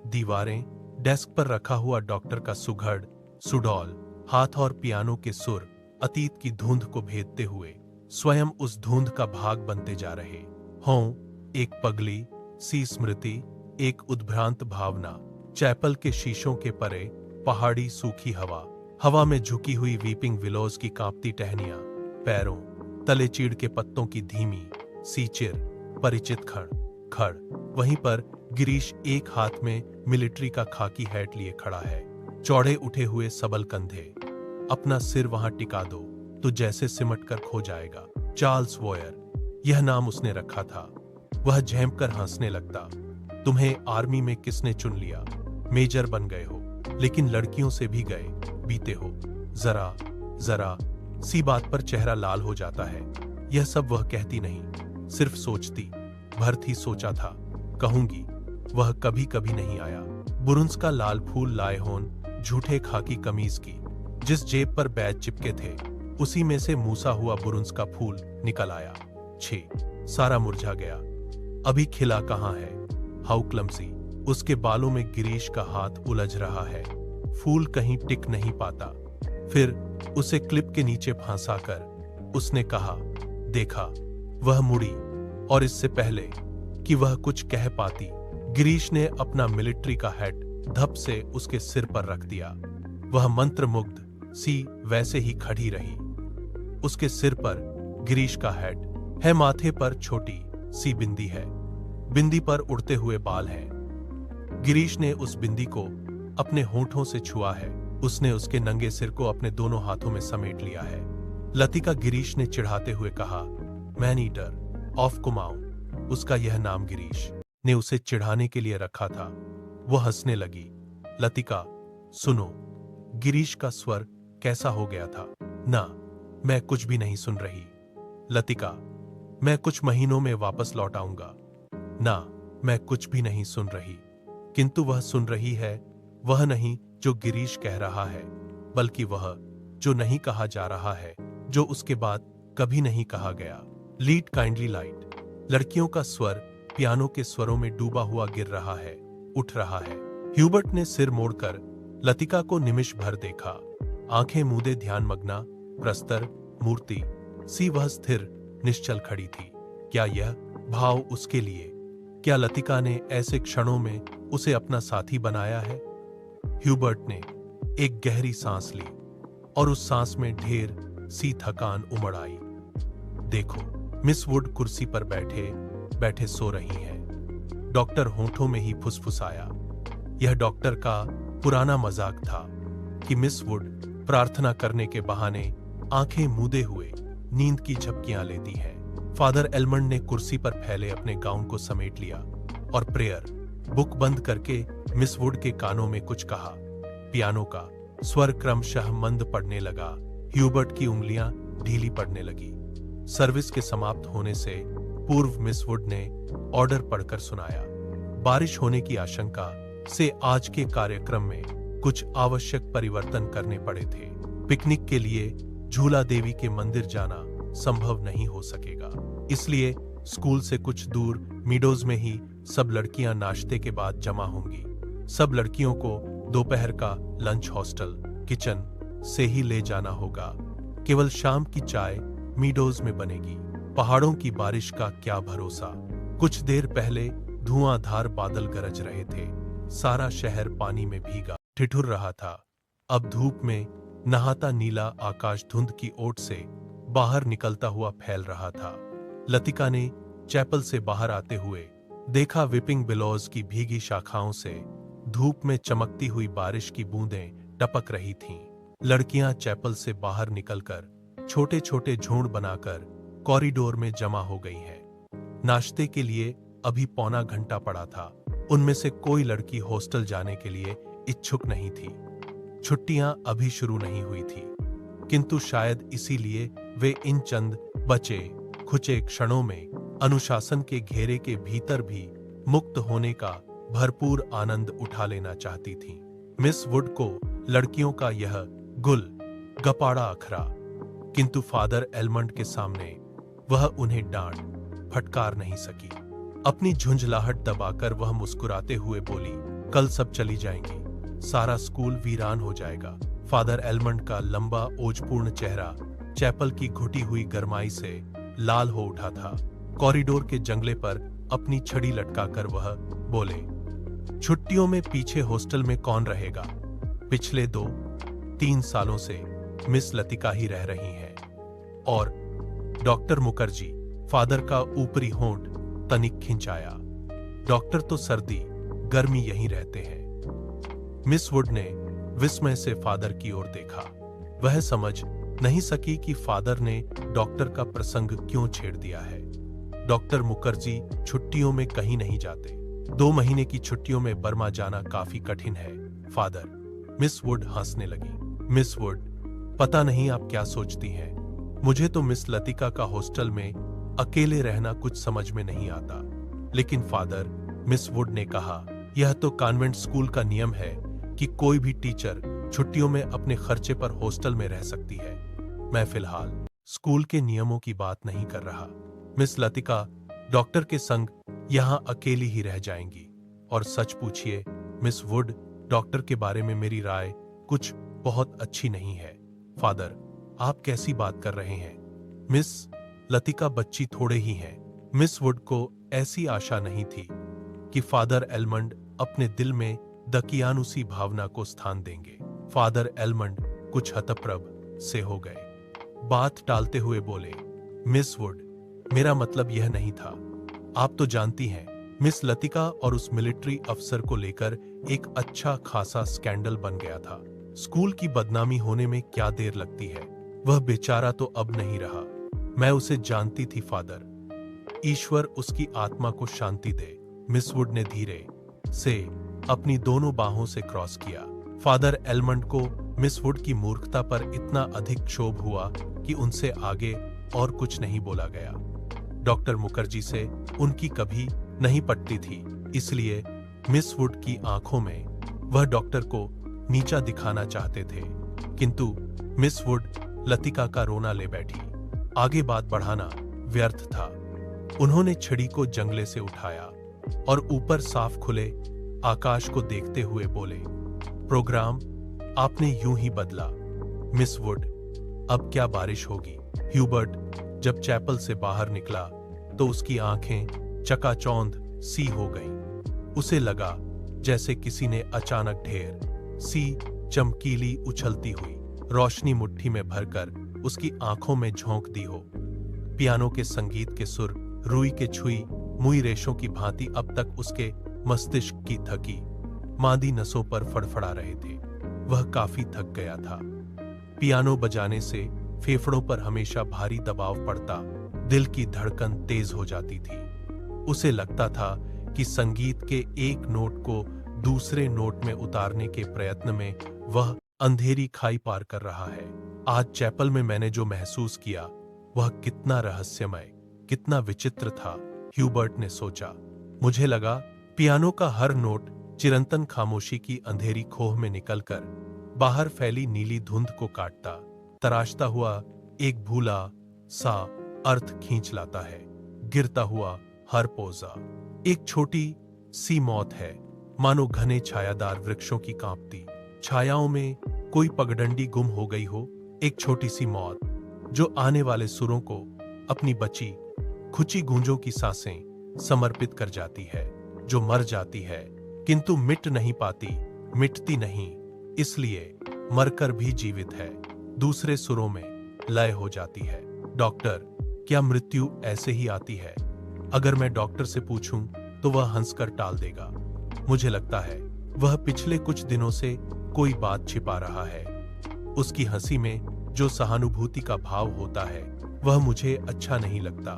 दीवारें, डेस्क पर रखा हुआ डॉक्टर का सुघड़ सुडौल हाथ और पियानो के सुर अतीत की धुंध को भेदते हुए स्वयं उस धुंध का भाग बनते जा रहे हों। एक पगली सी स्मृति, एक उद्भ्रांत भावना। चैपल के शीशों के परे पहाड़ी सूखी हवा में झुकी हुई वीपिंग विलोज की कांपती टहनियां, पैरों तले चीड़ के पत्तों की धीमी सी चिर, परिचित खड़। वहीं पर गिरीश एक हाथ में मिलिट्री का खाकी हैट लिए खड़ा है, चौड़े उठे हुए सबल कंधे। अपना सिर वहां टिका दो तो जैसे सिमट कर खो जाएगा। चार्ल्स वॉयर, यह नाम उसने रखा था। वह झेंप कर हंसने लगता। तुम्हें आर्मी में किसने चुन लिया? मेजर बन गए हो, लेकिन लड़कियों से भी गए बीते हो। जरा सी बात पर चेहरा लाल हो जाता है। यह सब वह कहती नहीं, सिर्फ सोचती। भरत ही सोचा था कहूंगी, वह कभी कभी नहीं आया। बुरुंस का लाल फूल लाए होन झूठे खाकी कमीज की, जिस जेब पर बैज चिपके थे उसी में से मूसा हुआ बुरुंस का फूल निकल आया। सारा मुरझा गया, अभी खिला कहाँ है। How clumsy. उसके बालों में गिरीश का हाथ उलझ रहा है, फूल कहीं टिक नहीं पाता। फिर उसे क्लिप के नीचे फंसाकर उसने कहा, देखा। वह मुड़ी और इससे पहले कि वह कुछ कह पाती, गिरीश ने अपना मिलिट्री का हैट धप से उसके सिर पर रख दिया। वह मंत्रमुग्ध सी वैसे ही खड़ी रही। उसके सिर पर गिरीश का हेड है, माथे पर छोटी सी बिंदी है, बिंदी पर उड़ते हुए बाल हैं। गिरीश ने उस बिंदी को अपने होठों से छुआ है। उसने उसके नंगे सिर को अपने दोनों हाथों में समेट लिया है। लतिका, गिरीश ने चिढ़ाते हुए कहा, मैन ईटर ऑफ कुमाऊं। उसका यह नाम गिरीश ने उसे चिढ़ाने के लिए रखा था। वो हंसने लगी। लतिका, सुनो। गिरीश का स्वर कैसा हो गया था। ना, मैं कुछ भी नहीं सुन रही। लतिका, मैं कुछ महीनों में वापस लौट आऊंगा। ना, मैं कुछ भी नहीं सुन रही। किंतु वह सुन रही है, वह नहीं जो गिरीश कह रहा है, बल्कि वह जो नहीं कहा जा रहा है, जो उसके बाद कभी नहीं कहा गया। Lead kindly light. लड़कियों का स्वर पियानो के स्वरों में डूबा हुआ गिर रहा है, उठ रहा है। ह्यूबर्ट ने सिर मोड़कर लतिका को निमिष भर देखा। आंखें मूंदे ध्यानमग्ना प्रस्तर मूर्ति सी वह स्थिर निश्चल खड़ी थी। क्या यह भाव उसके लिए, क्या लतिका ने ऐसे क्षणों में उसे अपना साथी बनाया है? ह्यूबर्ट ने एक गहरी सांस ली और उस सांस में ढेर सी थकान उमड़ आई। देखो, मिस वुड कुर्सी पर बैठे बैठे सो रही हैं। डॉक्टर होठों में ही फुसफुसाया। यह डॉक्टर का पुराना मजाक था कि मिस वुड प्रार्थना करने के बहाने आंखें मूंदे हुए नींद की झपकियां लेती है। फादर एलमंड ने कुर्सी पर फैले अपने गाउन को समेट लिया और प्रेयर बुक बंद करके मिस वुड के कानों में कुछ कहा। पियानो का स्वर क्रमशः मंद पड़ने लगा। ह्यूबर्ट की उंगलियां ढीली पड़ने लगी। सर्विस के समाप्त होने से पूर्व मिस वुड ने ऑर्डर पढ़कर सुनाया। बारिश होने की आशंका से आज के कार्यक्रम में कुछ आवश्यक परिवर्तन करने पड़े थे। पिकनिक के लिए झूला देवी के मंदिर जाना संभव नहीं हो सकेगा, इसलिए स्कूल से कुछ दूर मीडोज में ही सब लड़कियां नाश्ते के बाद जमा होंगी। सब लड़कियों को दोपहर का लंच हॉस्टल किचन से ही ले जाना होगा। केवल शाम की चाय मीडोज में बनेगी। पहाड़ों की बारिश का क्या भरोसा। कुछ देर पहले धुआंधार बादल गरज रहे थे। सारा शहर पानी में भीगा ठिठुर रहा था। अब धूप में नहाता नीला आकाश धुंध की ओट से बाहर निकलता हुआ फैल रहा था। लतिका ने चैपल से बाहर आते हुए देखा विपिंग बिलोज की भीगी शाखाओं से धूप में चमकती हुई बारिश की बूंदें टपक रही थीं। लड़कियां चैपल से बाहर निकलकर छोटे छोटे झुंड बनाकर कॉरिडोर में जमा हो गई हैं। नाश्ते के लिए अभी पौना घंटा पड़ा था। उनमें से कोई लड़की हॉस्टल जाने के लिए इच्छुक नहीं थी। छुट्टियां अभी शुरू नहीं हुई थी, किंतु शायद इसीलिए वे इन चंद बचे खुचे क्षणों में अनुशासन के घेरे के भीतर भी मुक्त होने का भरपूर आनंद उठा लेना चाहती थीं। मिस वुड को लड़कियों का यह गुल गपाड़ा अखरा, किंतु फादर एलमंड के सामने वह उन्हें डांट फटकार नहीं सकी। अपनी झुंझलाहट दबाकर वह मुस्कुराते हुए बोली, कल सब चली जाएंगी, सारा स्कूल वीरान हो जाएगा। फादर एलमंड का लंबा ओजपूर्ण चेहरा चैपल की घुटी हुई गरमाई से लाल हो उठा था। कॉरिडोर के जंगले पर अपनी छड़ी लटकाकर वह बोले, छुट्टियों में पीछे हॉस्टल में कौन रहेगा? पिछले 2-3 सालों से मिस लतिका ही रह रही हैं। और डॉक्टर मुखर्जी, फादर का ऊपरी होंठ तनिक खिंचाया, डॉक्टर तो सर्दी गर्मी यहीं रहते हैं। मिस वुड ने विस्मय से फादर की ओर देखा। वह समझ नहीं सकी कि फादर ने डॉक्टर का प्रसंग क्यों छेड़ दिया है। डॉक्टर मुखर्जी छुट्टियों में कहीं नहीं जाते। 2 महीने की छुट्टियों में बर्मा जाना काफी कठिन है, फादर। मिस वुड हंसने लगी। मिस वुड, पता नहीं आप क्या सोचती हैं। मुझे तो मिस लतिका का हॉस्टल में अकेले रहना कुछ समझ में नहीं आता। लेकिन फादर, मिस वुड ने कहा, यह तो कॉन्वेंट स्कूल का नियम है कि कोई भी टीचर छुट्टियों में अपने खर्चे पर हॉस्टल में रह सकती है। मैं फिलहाल स्कूल के नियमों की बात नहीं कर रहा। मिस लतिका डॉक्टर के संग यहां अकेली ही रह जाएंगी। और सच पूछिए मिस वुड, डॉक्टर के बारे में मेरी राय कुछ बहुत अच्छी नहीं है। फादर, आप कैसी बात कर रहे हैं? मिस लतिका बच्ची थोड़े ही हैं। मिस वुड को ऐसी आशा नहीं थी कि फादर एलमंड अपने दिल में दकियानुसी भावना को स्थान देंगे। फादर एलमंड कुछ हतप्रभ से हो गए। बात टालते हुए बोले, मिस वुड, मेरा मतलब यह नहीं था। आप तो जानती हैं, मिस लतिका और उस मिलिट्री अफसर को लेकर एक अच्छा खासा स्कैंडल बन गया था। स्कूल की बदनामी होने में क्या देर लगती है। वह बेचारा तो अब नहीं रहा। मैं उसे जानती थी फादर। ईश्वर उसकी आत्मा को शांति दे। मिस वुड ने धीरे से अपनी दोनों बाहों से क्रॉस किया। फादर एलमंड को मिस वुड की मूर्खता पर इतना अधिक क्षोभ हुआ कि उनसे आगे और कुछ नहीं बोला गया। डॉक्टर मुखर्जी से उनकी कभी नहीं पटती थी, इसलिए मिस वुड की आंखों में वह डॉक्टर को नीचा दिखाना चाहते थे, किंतु मिस वुड लतिका का रोना ले बैठी। आगे बात बढ़ाना व्यर्थ था। उन्होंने छड़ी को जंगले से उठाया और ऊपर साफ खुले आकाश को देखते हुए बोले, प्रोग्राम आपने यूं ही बदला मिस वुड। अब क्या बारिश होगी। ह्यूबर्ट जब चैपल से बाहर निकला तो उसकी आंखें चकाचौंध सी हो गईं। उसे लगा जैसे किसी ने अचानक ढेर सी चमकीली उछलती हुई रोशनी मुट्ठी में भरकर उसकी आंखों में झोंक दी हो। पियानो के संगीत के सुर रुई के छुई मुई रेशों की भांति अब तक उसके मस्तिष्क की थकी मादी नसों पर फड़फड़ा रहे थे। वह काफी थक गया था। पियानो बजाने से फेफड़ों पर हमेशा भारी दबाव पड़ता, दिल की धड़कन तेज हो जाती थी। उसे लगता था कि संगीत के एक नोट को दूसरे नोट में उतारने के प्रयत्न में वह अंधेरी खाई पार कर रहा है। आज चैपल में मैंने जो महसूस किया वह कितना रहस्यमय, कितना विचित्र था, ह्यूबर्ट ने सोचा। मुझे लगा पियानो का हर नोट चिरंतन खामोशी की अंधेरी खोह में निकलकर बाहर फैली नीली धुंध को काटता, तराशता हुआ एक भूला सा अर्थ खींच लाता है। गिरता हुआ हर पोजा एक छोटी सी मौत है, मानो घने छायादार वृक्षों की कांपती छायाओं में कोई पगडंडी गुम हो गई हो। एक छोटी सी मौत जो आने वाले सुरों को अपनी बची खुची गूंजों की सांसें समर्पित कर जाती है, जो मर जाती है किंतु मिट नहीं पाती, मिटती नहीं, इसलिए मरकर भी जीवित है, दूसरे सुरों में लय हो जाती है। डॉक्टर, क्या मृत्यु ऐसे ही आती है? अगर मैं डॉक्टर से पूछूं तो वह हंसकर टाल देगा। मुझे लगता है वह पिछले कुछ दिनों से कोई बात छिपा रहा है। उसकी हंसी में जो सहानुभूति का भाव होता है वह मुझे अच्छा नहीं लगता।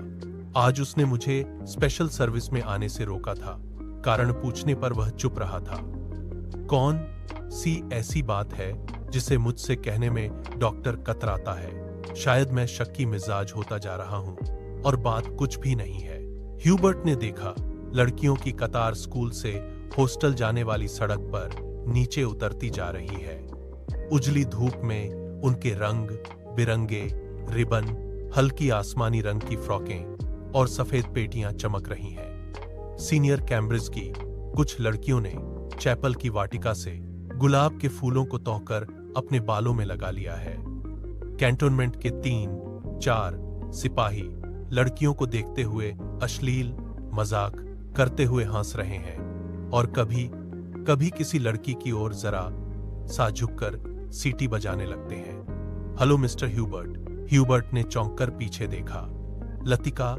आज उसने मुझे स्पेशल सर्विस में आने से रोका था। कारण पूछने पर वह चुप रहा था। कौन सी ऐसी बात है जिसे मुझसे कहने में डॉक्टर कतराता है? शायद मैं शक्की मिजाज होता जा रहा हूं और बात कुछ भी नहीं है। ह्यूबर्ट ने देखा लड़कियों की कतार स्कूल से हॉस्टल जाने वाली सड़क पर नीचे उतरती जा रही है। उजली धूप में उनके रंग बिरंगे रिबन, हल्की आसमानी रंग की फ्रॉकें और सफेद पेटियां चमक रही हैं। सीनियर कैम्ब्रिज की कुछ लड़कियों ने चैपल की वाटिका से गुलाब के फूलों को तोड़कर अपने बालों में लगा लिया है। कैंटोनमेंट के 3-4 सिपाही लड़कियों को देखते हुए अश्लील मजाक करते हुए हंस रहे हैं और कभी कभी किसी लड़की की ओर जरा सा झुककर सीटी बजाने लगते हैं। Hello mister Hubert. ह्यूबर्ट ने चौंक कर पीछे देखा। लतिका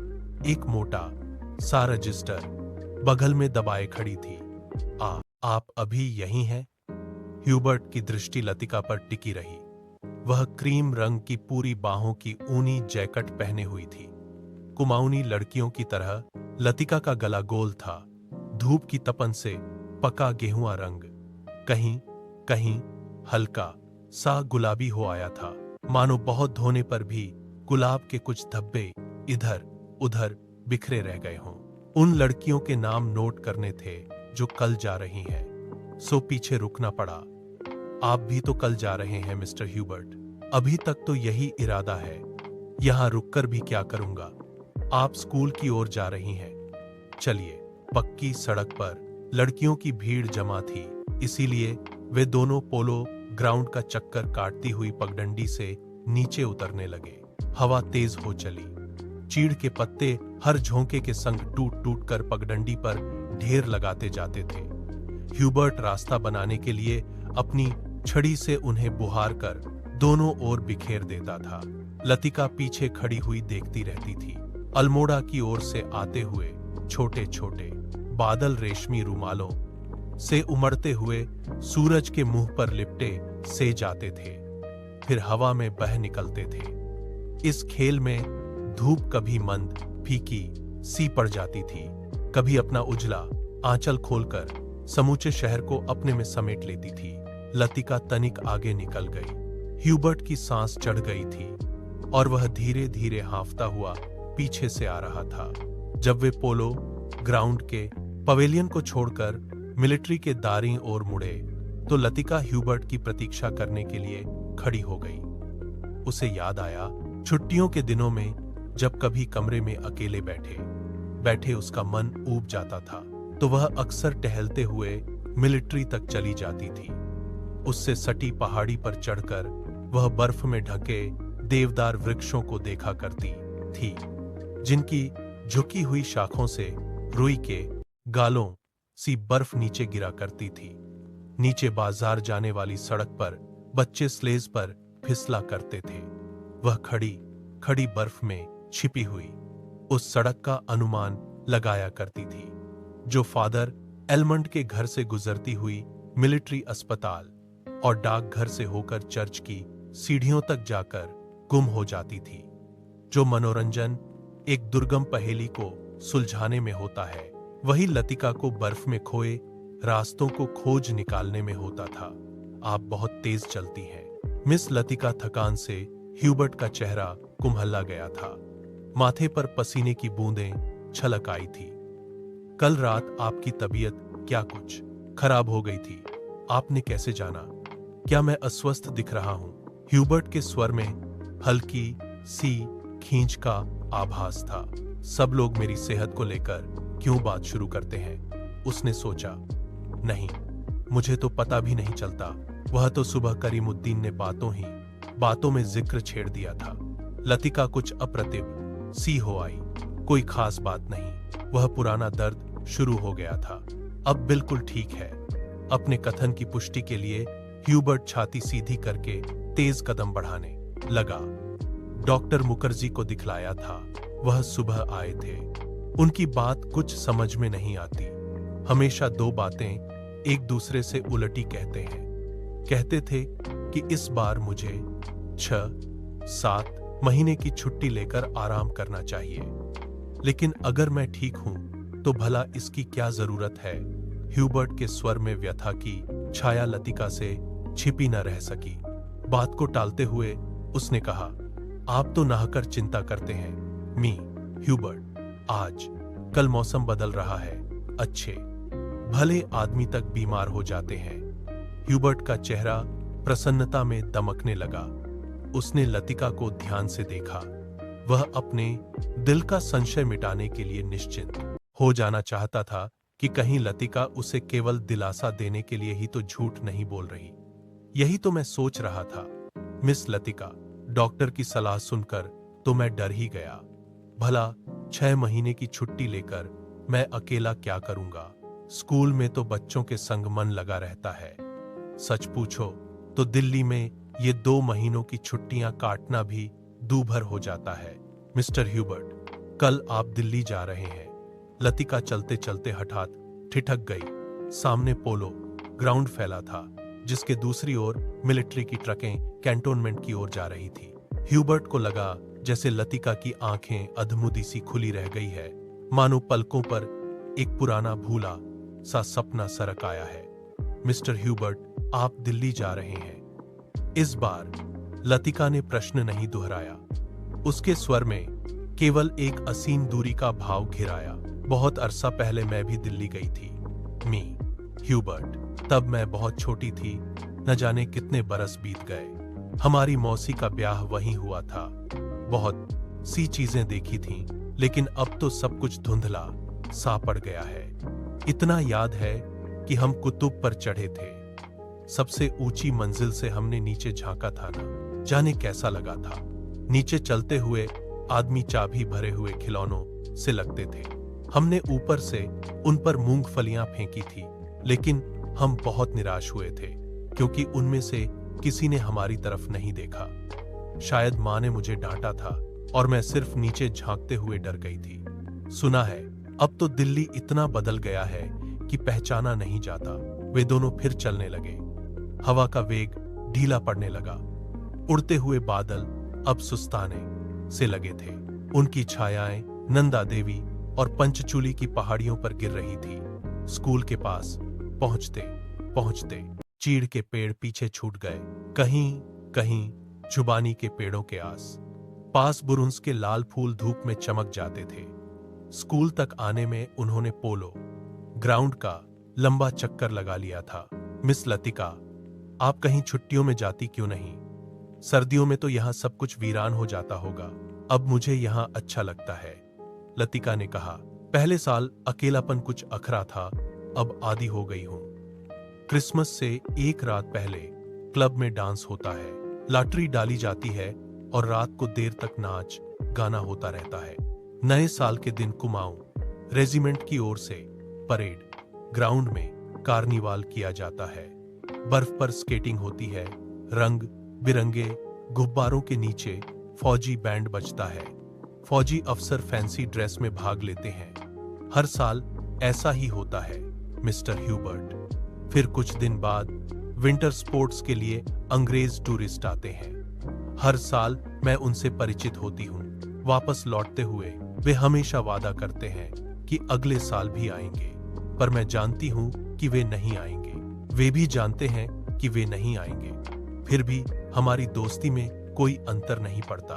एक मोटा सा रजिस्टर बगल में दबाए खड़ी थी। आप अभी यहीं हैं? ह्यूबर्ट की दृष्टि लतिका पर टिकी रही। वह क्रीम रंग की पूरी बाहों की ऊनी जैकेट पहने हुई थी। कुमाऊनी लड़कियों की तरह लतिका का गला गोल था। धूप की तपन से पका गेहुआ रंग कहीं कहीं हल्का सा गुलाबी हो आया था, मानो बहुत धोने पर भी गुलाब के कुछ धब्बे इधर उधर बिखरे रह गए हों। उन लड़कियों के नाम नोट करने थे जो कल जा रही हैं, सो पीछे रुकना पड़ा। आप भी तो कल जा रहे हैं मिस्टर ह्यूबर्ट। अभी तक तो यही इरादा है। यहां रुककर भी क्या करूंगा? आप स्कूल की ओर जा रही हैं। चलिए। पक्की सड़क पर लड़कियों की भीड़ जमा थी, इसीलिए वे दोनों पोलो ग्राउंड का चक्कर काटती हुई पगडंडी से नीचे उतरने लगे। हवा तेज हो चली। चीड़ के पत्ते हर झोंके के संग टूट टूट कर पगडंडी पर ढेर लगाते जाते थे। ह्यूबर्ट रास्ता बनाने के लिए अपनी छड़ी से उन्हें बुहार कर दोनों ओर बिखेर देता था। लतिका पीछे खड़ी हुई देखती रहती थी। अल्मोड़ा की ओर से आते हुए छोटे छोटे बादल रेशमी रुमालों से उमड़ते हुए सूरज के मुंह पर लिपटे से जाते थे, फिर हवा में बह निकलते थे। इस खेल में धूप कभी मंद फीकी सी पड़ जाती थी, कभी अपना उजला आंचल खोलकर समूचे शहर को अपने में समेट लेती थी। लतिका तनिक आगे निकल गई। ह्यूबर्ट की सांस चढ़ गई थी और वह धीरे धीरे हांफता हुआ पीछे से आ रहा था। जब वे पोलो ग्राउंड के पवेलियन को छोड़कर मिलिट्री के दारीं ओर मुड़े तो लतिका ह्यूबर्ट की प्रतीक्षा करने के लिए खड़ी हो गई। उसे याद आया छुट्टियों के दिनों में जब कभी कमरे में अकेले बैठे बैठे उसका मन ऊब जाता था तो वह अक्सर टहलते हुए मिलिट्री तक चली जाती थी। उससे सटी पहाड़ी पर चढ़कर वह बर्फ में ढके देवदार वृक्षों को देखा करती थी, जिनकी झुकी हुई शाखों से रुई के गालों सी बर्फ नीचे गिरा करती थी। नीचे बाजार जाने वाली सड़क पर बच्चे स्लेज पर फिसला करते थे। वह खड़ी खड़ी बर्फ में छिपी हुई उस सड़क का अनुमान लगाया करती थी जो फादर एलमंड के घर से गुजरती हुई मिलिट्री अस्पताल और डाकघर से होकर चर्च की सीढ़ियों तक जाकर गुम हो जाती थी। जो मनोरंजन एक दुर्गम पहेली को सुलझाने में होता है, वही लतिका को बर्फ में खोए रास्तों को खोज निकालने में होता था। आप बहुत तेज चलती हैं। मिस लतिका थकान से ह्यूबर्ट का चेहरा कुम्हला गया था। माथे पर पसीने की बूंदें छलक आई थी। कल रात आपकी तबीयत क्या कुछ खराब हो गई थी? आपने कैसे जाना? क्या मैं अस्वस्थ दिख रहा हूं? ह्यूबर्ट के स्वर में हल्की सी खींच का आभास था। सब लोग मेरी सेहत को लेकर क्यों बात शुरू करते हैं? उसने सोचा। नहीं, मुझे तो पता भी नहीं चलता। वह तो सुबह करीमुद्दीन ने बातों में जिक्र छेड़ दिया था। लतिका कुछ अप्रतिभ सी हो आई। कोई खास बात नहीं। वह पुराना दर्द शुरू हो गया था। अब बिल्कुल ठीक है। अपने कथन की पुष्टि के लिए ह्यूबर्ट छाती सीधी करके तेज कदम बढ़ाने लगा। डॉक्टर मुखर्जी को दिखलाया था। वह सुबह आए थे। उनकी बात कुछ समझ में नहीं आती। हमेशा दो बातें एक दूसरे से उलटी कहते हैं। कहते थे कि इस बार मुझे 6-7 महीने की छुट्टी लेकर आराम करना चाहिए, लेकिन अगर मैं ठीक हूं तो भला इसकी क्या जरूरत है? ह्यूबर्ट के स्वर में व्यथा की छाया लतिका से छिपी न रह सकी। बात को टालते हुए उसने कहा, आप तो नहाकर चिंता करते हैं मी ह्यूबर्ट। आज कल मौसम बदल रहा है। अच्छे भले आदमी तक बीमार हो जाते हैं। ह्यूबर्ट का चेहरा प्रसन्नता में दमकने लगा। उसने लतिका को ध्यान से देखा। वह अपने दिल का संशय मिटाने के लिए निश्चिंत हो जाना चाहता था कि कहीं लतिका उसे केवल दिलासा देने के लिए ही तो झूठ नहीं बोल रही। यही तो मैं सोच रहा था मिस लतिका। डॉक्टर की सलाह सुनकर तो मैं डर ही गया। भला 6 महीने की छुट्टी लेकर मैं अकेला क्या करूंगा? स्कूल में तो बच्चों के संग मन लगा रहता है। सच पूछो तो दिल्ली में ये 2 महीनों की छुट्टियां काटना भी दूभर हो जाता है। मिस्टर ह्यूबर्ट, कल आप दिल्ली जा रहे हैं। लतिका चलते चलते हठात ठिठक गई। सामने पोलो ग्राउंड फैला था, जिसके दूसरी ओर मिलिट्री की ट्रकें कैंटोनमेंट की ओर जा रही थी। ह्यूबर्ट को लगा जैसे लतिका की आंखें अधमुदी सी खुली रह गई है, मानो पलकों पर एक पुराना भूला सा सपना सरक आया है। मिस्टर ह्यूबर्ट, आप दिल्ली जा रहे हैं। इस बार लतिका ने प्रश्न नहीं दोहराया। उसके स्वर में केवल एक असीम दूरी का भाव घिराया। बहुत अरसा पहले मैं भी दिल्ली गई थी मी ह्यूबर्ट। तब मैं बहुत छोटी थी। न जाने कितने बरस बीत गए। हमारी मौसी का ब्याह वहीं हुआ था। बहुत सी चीजें देखी थीं, लेकिन अब तो सब कुछ धुंधला सा पड़ गया है। इतना याद है कि हम कुतुब पर चढ़े थे। सबसे ऊंची मंजिल से हमने नीचे झांका था ना, जाने कैसा लगा था। नीचे चलते हुए आदमी चाबी भरे हुए खिलौनों से लगते थे। हमने ऊपर से उन पर मूंगफलियां फेंकी थी, लेकिन हम बहुत निराश हुए थे क्योंकि उनमें से किसी ने हमारी तरफ नहीं देखा। शायद मां ने मुझे डांटा था और मैं सिर्फ नीचे झांकते हुए डर गई थी। सुना है अब तो दिल्ली इतना बदल गया है कि पहचाना नहीं जाता। वे दोनों फिर चलने लगे। हवा का वेग ढीला पड़ने लगा। उड़ते हुए बादल अब सुस्ताने से लगे थे। उनकी छायाएं नंदा देवी और पंचचूली की पहाड़ियों पर गिर रही थी। स्कूल के पास पहुंचते पहुंचते चीड़ के पेड़ पीछे छूट गए। कहीं कहीं जुबानी के पेड़ों के आस पास बुरुंस के लाल फूल धूप में चमक जाते थे। स्कूल तक आने में उन्होंने पोलो ग्राउंड का लंबा चक्कर लगा लिया था। मिस लतिका, आप कहीं छुट्टियों में जाती क्यों नहीं? सर्दियों में तो यहां सब कुछ वीरान हो जाता होगा। अब मुझे यहां अच्छा लगता है, लतिका ने कहा। पहले साल अकेलापन कुछ अखरा था, अब आदी हो गई हूं। क्रिसमस से एक रात पहले क्लब में डांस होता है, लॉटरी डाली जाती है और रात को देर तक नाच गाना होता रहता है। नए साल के दिन कुमाऊं रेजिमेंट की ओर से परेड ग्राउंड में कार्निवाल किया जाता है। बर्फ पर स्केटिंग होती है। रंग बिरंगे गुब्बारों के नीचे फौजी बैंड बजता है। फौजी अफसर फैंसी ड्रेस में भाग लेते हैं। हर साल ऐसा ही होता है, मिस्टर ह्यूबर्ट। फिर कुछ दिन बाद विंटर स्पोर्ट्स के लिए अंग्रेज टूरिस्ट आते हैं। हर साल मैं उनसे परिचित होती हूँ। वापस लौटते हुए वे हमेशा वादा करते हैं कि अगले साल भी आएंगे, पर मैं जानती हूँ कि वे नहीं आएंगे। वे भी जानते हैं कि वे नहीं आएंगे। फिर भी हमारी दोस्ती में कोई अंतर नहीं पड़ता।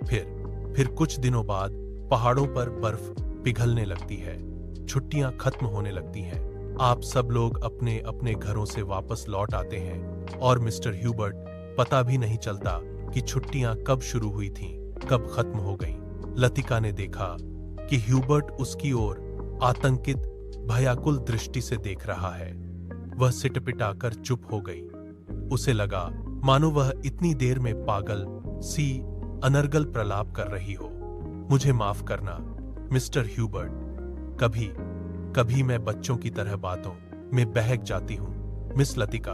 फिर कुछ दिनों बाद पहाड़ों पर बर्फ पिघलने लगती है। छुट्टियां खत्म होने लगती हैं। आप सब लोग अपने अपने घरों से वापस लौट आते हैं और मिस्टर ह्यूबर्ट पता भी नहीं चलता कि छुट्टियां कब शुरू हुई थीं, कब खत्म हो गईं। लतिका ने देखा कि ह्यूबर्ट उसकी ओर आतंकित भयाकुल दृष्टि से देख रहा है। वह सिटपिटाकर चुप हो गई। उसे लगा मानो वह इतनी देर में पागल सी अनर्गल प्रलाप कर रही हो। मुझे माफ करना, मिस्टर ह्यूबर्ट। कभी कभी मैं बच्चों की तरह बातों में बहक जाती हूं, मिस लतिका,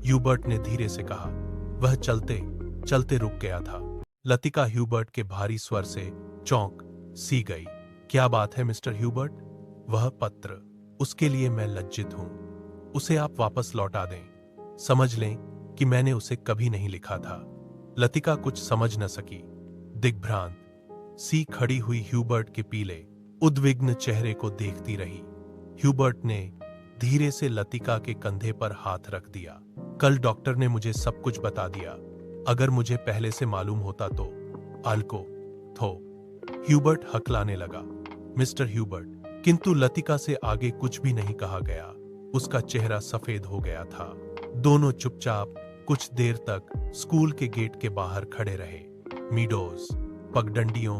ह्यूबर्ट ने धीरे से कहा। वह चलते चलते रुक गया था। लतिका ह्यूबर्ट के भारी स्वर से चौंक सी गई। क्या बात है मिस्टर ह्यूबर्ट? वह पत्र, उसके लिए मैं लज्जित हूं। उसे आप वापस लौटा दें। समझ लें कि मैंने उसे कभी नहीं लिखा था। लतिका कुछ समझ न सकी। दिग्भ्रांत सी खड़ी हुई ह्यूबर्ट के पीले उद्विग्न चेहरे को देखती रही। ह्यूबर्ट ने धीरे से लतिका के कंधे पर हाथ रख दिया। कल डॉक्टर ने मुझे सब कुछ बता दिया। अगर मुझे पहले से मालूम होता तो आल्को थो। ह्यूबर्ट हकलाने लगा। मिस्टर ह्यूबर्ट, किंतु लतिका से आगे कुछ भी नहीं कहा गया। उसका चेहरा सफेद हो गया था। दोनों चुपचाप कुछ देर तक स्कूल के गेट के बाहर खड़े रहे। मीडोज पगडंडियों,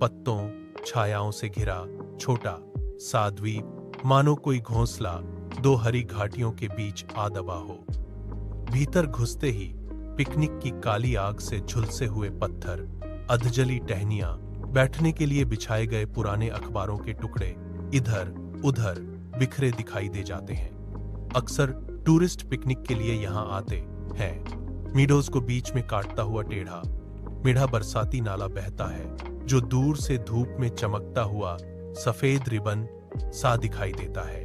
पत्तों, छायाओं से घिरा छोटा सा द्वीप, मानो कोई घोंसला दो हरी घाटियों के बीच आ दबा हो। भीतर घुसते ही पिकनिक की काली आग से झुलसे हुए पत्थर, अधजली टहनियां, बैठने के लिए बिछाए गए पुराने अखबारों के टुकड़े इधर उधर बिखरे दिखाई दे जाते हैं। अक्सर टूरिस्ट पिकनिक के लिए यहां आते हैं। मीडोज को बीच में काटता हुआ टेढ़ा मेढ़ा बरसाती नाला बहता है जो दूर से धूप में चमकता हुआ सफेद रिबन सा दिखाई देता है।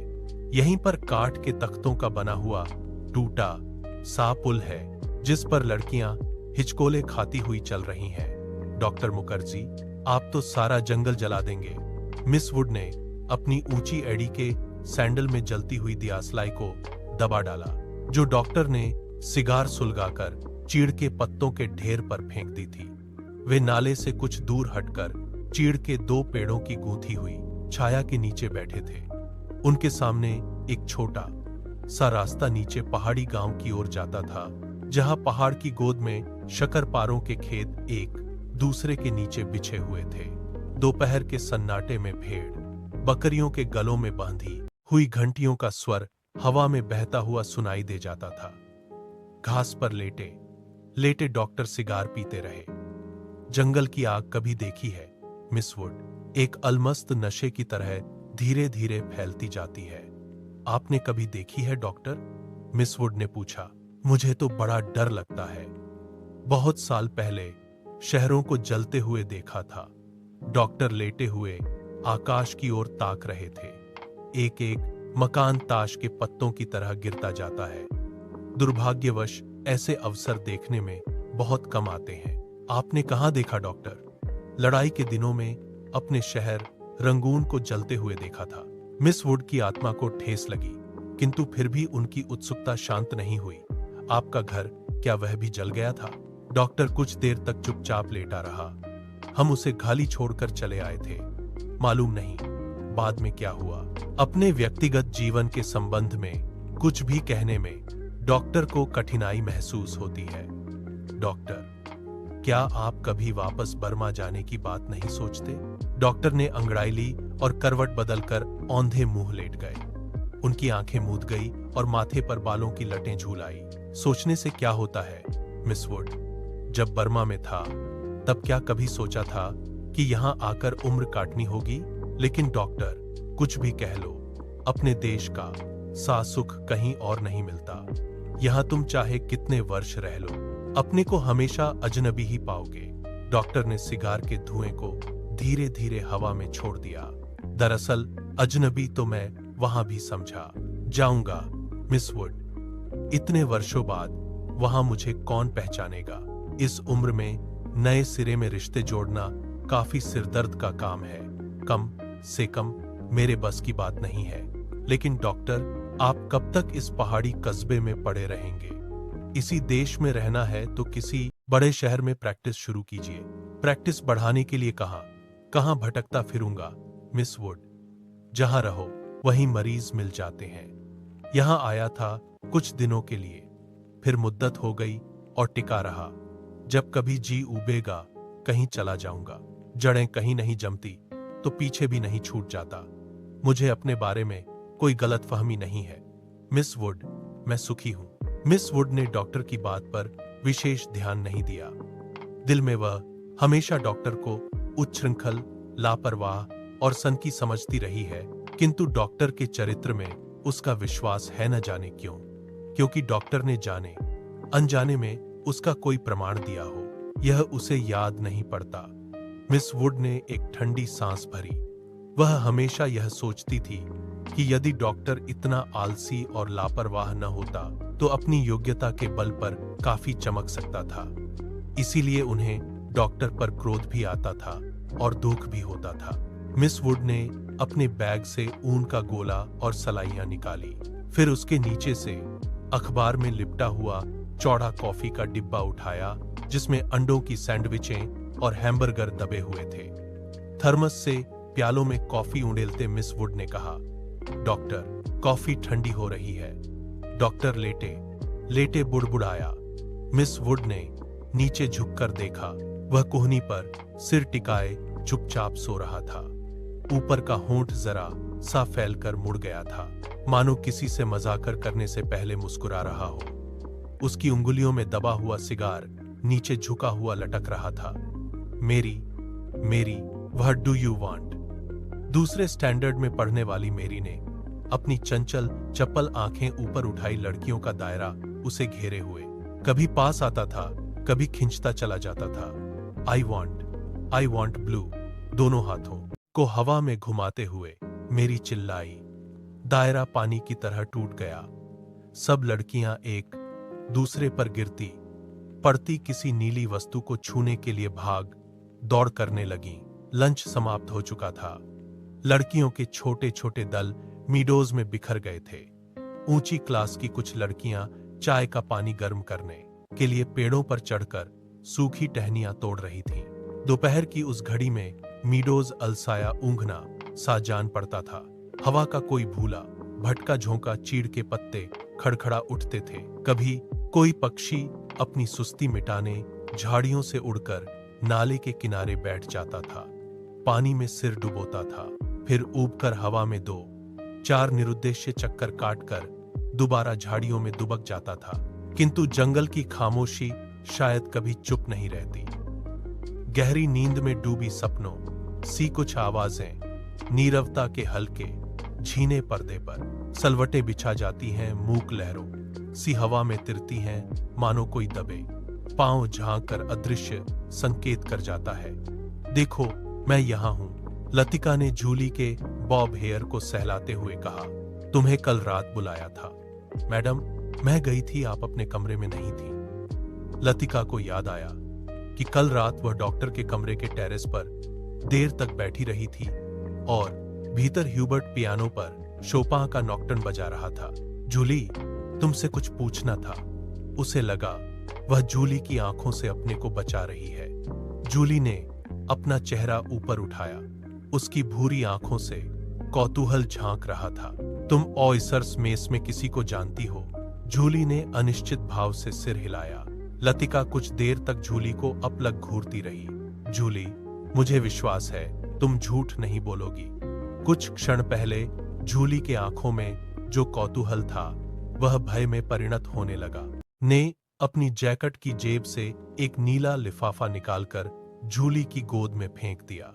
यहीं पर काठ के तख्तों का बना हुआ टूटा सा पुल है जिस पर लड़कियां हिचकोले खाती हुई चल रही हैं। डॉक्टर मुखर्जी, आप तो सारा जंगल जला देंगे। मिस वुड ने अपनी ऊंची एड़ी के सैंडल में जलती हुई दियासलाई को दबा डाला जो डॉक्टर ने सिगार सुलगाकर चीड़ के पत्तों के ढेर पर फेंक दी थी। वे नाले से कुछ दूर हटकर चीड़ के दो पेड़ों की गूंथी हुई छाया के नीचे बैठे थे। उनके सामने एक छोटा सा रास्ता नीचे पहाड़ी गांव की ओर जाता था, जहां पहाड़ की गोद में शक्करपारों के खेत एक दूसरे के नीचे बिछे हुए थे। दोपहर के सन्नाटे में भेड़ बकरियों के गलों में बांधी हुई घंटियों का स्वर हवा में बहता हुआ सुनाई दे जाता था। घास पर लेटे लेटे डॉक्टर सिगार पीते रहे। जंगल की आग कभी देखी है मिस वुड? एक अलमस्त नशे की तरह धीरे धीरे फैलती जाती है। आपने कभी देखी है डॉक्टर? मिस वुड ने पूछा। मुझे तो बड़ा डर लगता है। बहुत साल पहले शहरों को जलते हुए देखा था। डॉक्टर लेटे हुए आकाश की ओर ताक रहे थे। एक एक मकान ताश के पत्तों की तरह गिरता जाता है। दुर्भाग्यवश ऐसे अवसर देखने में बहुत कम आते हैं। आपने कहाँ देखा डॉक्टर? लड़ाई के दिनों में अपने शहर रंगून को जलते हुए देखा था। मिस वुड की आत्मा को ठेस लगी, किंतु फिर भी उनकी उत्सुकता शांत नहीं हुई। आपका घर, क्या वह भी जल गया था? डॉक्टर कुछ देर तक चुपचाप लेटा रहा। हम उसे खाली छोड़कर चले आए थे। मालूम नहीं बाद में क्या हुआ। अपने व्यक्तिगत जीवन के संबंध में कुछ भी कहने में डॉक्टर को कठिनाई महसूस होती है। डॉक्टर, क्या आप कभी वापस बर्मा जाने की बात नहीं सोचते? डॉक्टर ने अंगड़ाई ली और करवट बदलकर औंधे मुंह लेट गए। उनकी आंखें मूंद गई और माथे पर बालों की लटें झूल आई। सोचने से क्या होता है मिस वुड? जब बर्मा में था तब क्या कभी सोचा था कि यहां आकर उम्र काटनी होगी? लेकिन डॉक्टर, कुछ भी कह लो, अपने देश का सा सुख कहीं और नहीं मिलता। यहां तुम चाहे कितने वर्ष रह लो, अपने को हमेशा अजनबी ही पाओगे। डॉक्टर ने सिगार के धुएं को धीरे धीरे हवा में छोड़ दिया। दरअसल अजनबी तो मैं वहां भी समझा जाऊंगा मिस वुड। इतने वर्षों बाद वहां मुझे कौन पहचानेगा? इस उम्र में नए सिरे में रिश्ते जोड़ना काफी सिरदर्द का काम है। कम से कम मेरे बस की बात नहीं है। लेकिन डॉक्टर, आप कब तक इस पहाड़ी कस्बे में पड़े रहेंगे? इसी देश में रहना है तो किसी बड़े शहर में प्रैक्टिस शुरू कीजिए। प्रैक्टिस बढ़ाने के लिए कहां भटकता फिरूंगा मिस वुड? जहां रहो वहीं मरीज मिल जाते हैं। यहां आया था कुछ दिनों के लिए, फिर मुद्दत हो गई और टिका रहा। जब कभी जी उबेगा कहीं चला जाऊंगा। जड़ें कहीं नहीं जमती तो पीछे भी नहीं छूट जाता। मुझे अपने बारे में कोई गलतफहमी नहीं है मिस वुड, मैं सुखी हूं। मिस वुड ने डॉक्टर की बात पर विशेष ध्यान नहीं दिया। दिल में वह हमेशा डॉक्टर को उच्छृंखल, लापरवाह और सनकी समझती रही है, किंतु डॉक्टर के चरित्र में उसका विश्वास है, न जाने क्यों। क्योंकि डॉक्टर ने जाने अनजाने में उसका कोई प्रमाण दिया हो, यह उसे याद नहीं पड़ता। मिस वुड ने एक ठंडी सांस भरी। वह हमेशा यह सोचती थी कि यदि डॉक्टर इतना आलसी और लापरवाह न होता तो अपनी योग्यता के बल पर काफी चमक सकता था। इसीलिए उन्हें डॉक्टर पर क्रोध भी आता था और दुख भी होता था। मिस वुड ने अपने बैग से ऊन का गोला और सलाइयां निकाली। फिर उसके नीचे से अखबार में लिपटा हुआ चौड़ा कॉफी का डिब्बा उठाया, जिसमें अंडों की सैंडविचें और हैम्बर्गर दबे हुए थे। थर्मस से प्यालों में कॉफी उंडेलते मिस वुड ने कहा, डॉक्टर, कॉफी ठंडी हो रही है। डॉक्टर लेटे बुड़बुड़ाया। मिस वुड ने नीचे झुककर देखा। वह कोहनी पर सिर टिकाए चुपचाप सो रहा था। ऊपर का होंठ जरा सा फैलकर मुड़ गया था, मानो किसी से मजाक करने से पहले मुस्कुरा रहा हो। उसकी उंगलियों में दबा हुआ सिगार नीचे झुका हुआ लटक रहा था। मेरी, व्हाट डू यू वांट? दूसरे स्टैंडर्ड में पढ़ने वाली मेरी ने अपनी चंचल चपल आंखें ऊपर उठाई। लड़कियों का दायरा उसे घेरे हुए कभी पास आता था, कभी खिंचता चला जाता था। I want blue. दोनों हाथों को हवा में घुमाते हुए मेरी चिल्लाई। दायरा पानी की तरह टूट गया। सब लड़कियां एक दूसरे पर गिरती पड़ती किसी नीली वस्तु को छूने के लिए भाग दौड़ करने लगीं। लंच समाप्त हो चुका था। लड़कियों के छोटे छोटे दल मीडोज में बिखर गए थे। ऊंची क्लास की कुछ लड़कियां चाय का पानी गर्म करने के लिए पेड़ों पर चढ़कर सूखी टहनियां तोड़ रही थीं। दोपहर की उस घड़ी में मीडोज अलसाया ऊँघना सा जान पड़ता था। हवा का कोई भूला भटका झोंका चीड़ के पत्ते खड़खड़ा उठते थे। कभी कोई पक्षी अपनी सुस्ती मिटाने झाड़ियों से उड़कर नाले के किनारे बैठ जाता था, पानी में सिर डुबोता था, फिर ऊबकर हवा में 2-4 निरुद्देश्य चक्कर काटकर दोबारा झाड़ियों में दुबक जाता था। किंतु जंगल की खामोशी शायद कभी चुप नहीं रहती। गहरी नींद में डूबी सपनों सी कुछ आवाजें नीरवता के हल्के झीने पर्दे पर सलवटे बिछा जाती हैं मूक लहरों सी हवा में तिरती हैं, मानो कोई दबे। पांव झांक कर अदृश्य संकेत कर जाता है। देखो, मैं यहां हूं, लतिका ने जूली के बॉब हेयर को सहलाते हुए कहा। तुम्हें कल रात बुलाया था। मैडम, मैं गई थी, आप अपने कमरे में नहीं थी। लतिका को याद आया कि कल रात वह डॉक्टर के कमरे के टेरेस पर देर तक बैठी रही थी और भीतर ह्यूबर्ट पियानो पर शोपां का नॉक्टर्न बजा रहा था। जूली, तुमसे कुछ पूछना था। उसे लगा वह जूली की आंखों से अपने को बचा रही है। जूली ने अपना चेहरा ऊपर उठाया। उसकी भूरी आंखों से कौतूहल झांक रहा था। तुम ऑयसर्स मेस में किसी को जानती हो? जूली ने अनिश्चित भाव से सिर हिलाया। लतिका कुछ देर तक जूली को अपलक घूरती रही। जूली, मुझे विश्वास है तुम झूठ नहीं बोलोगी। कुछ क्षण पहले जूली के आंखों में जो कौतूहल था वह भय में परिणत होने लगा। ने अपनी जैकेट की जेब से एक नीला लिफाफा निकालकर जूली की गोद में फेंक दिया।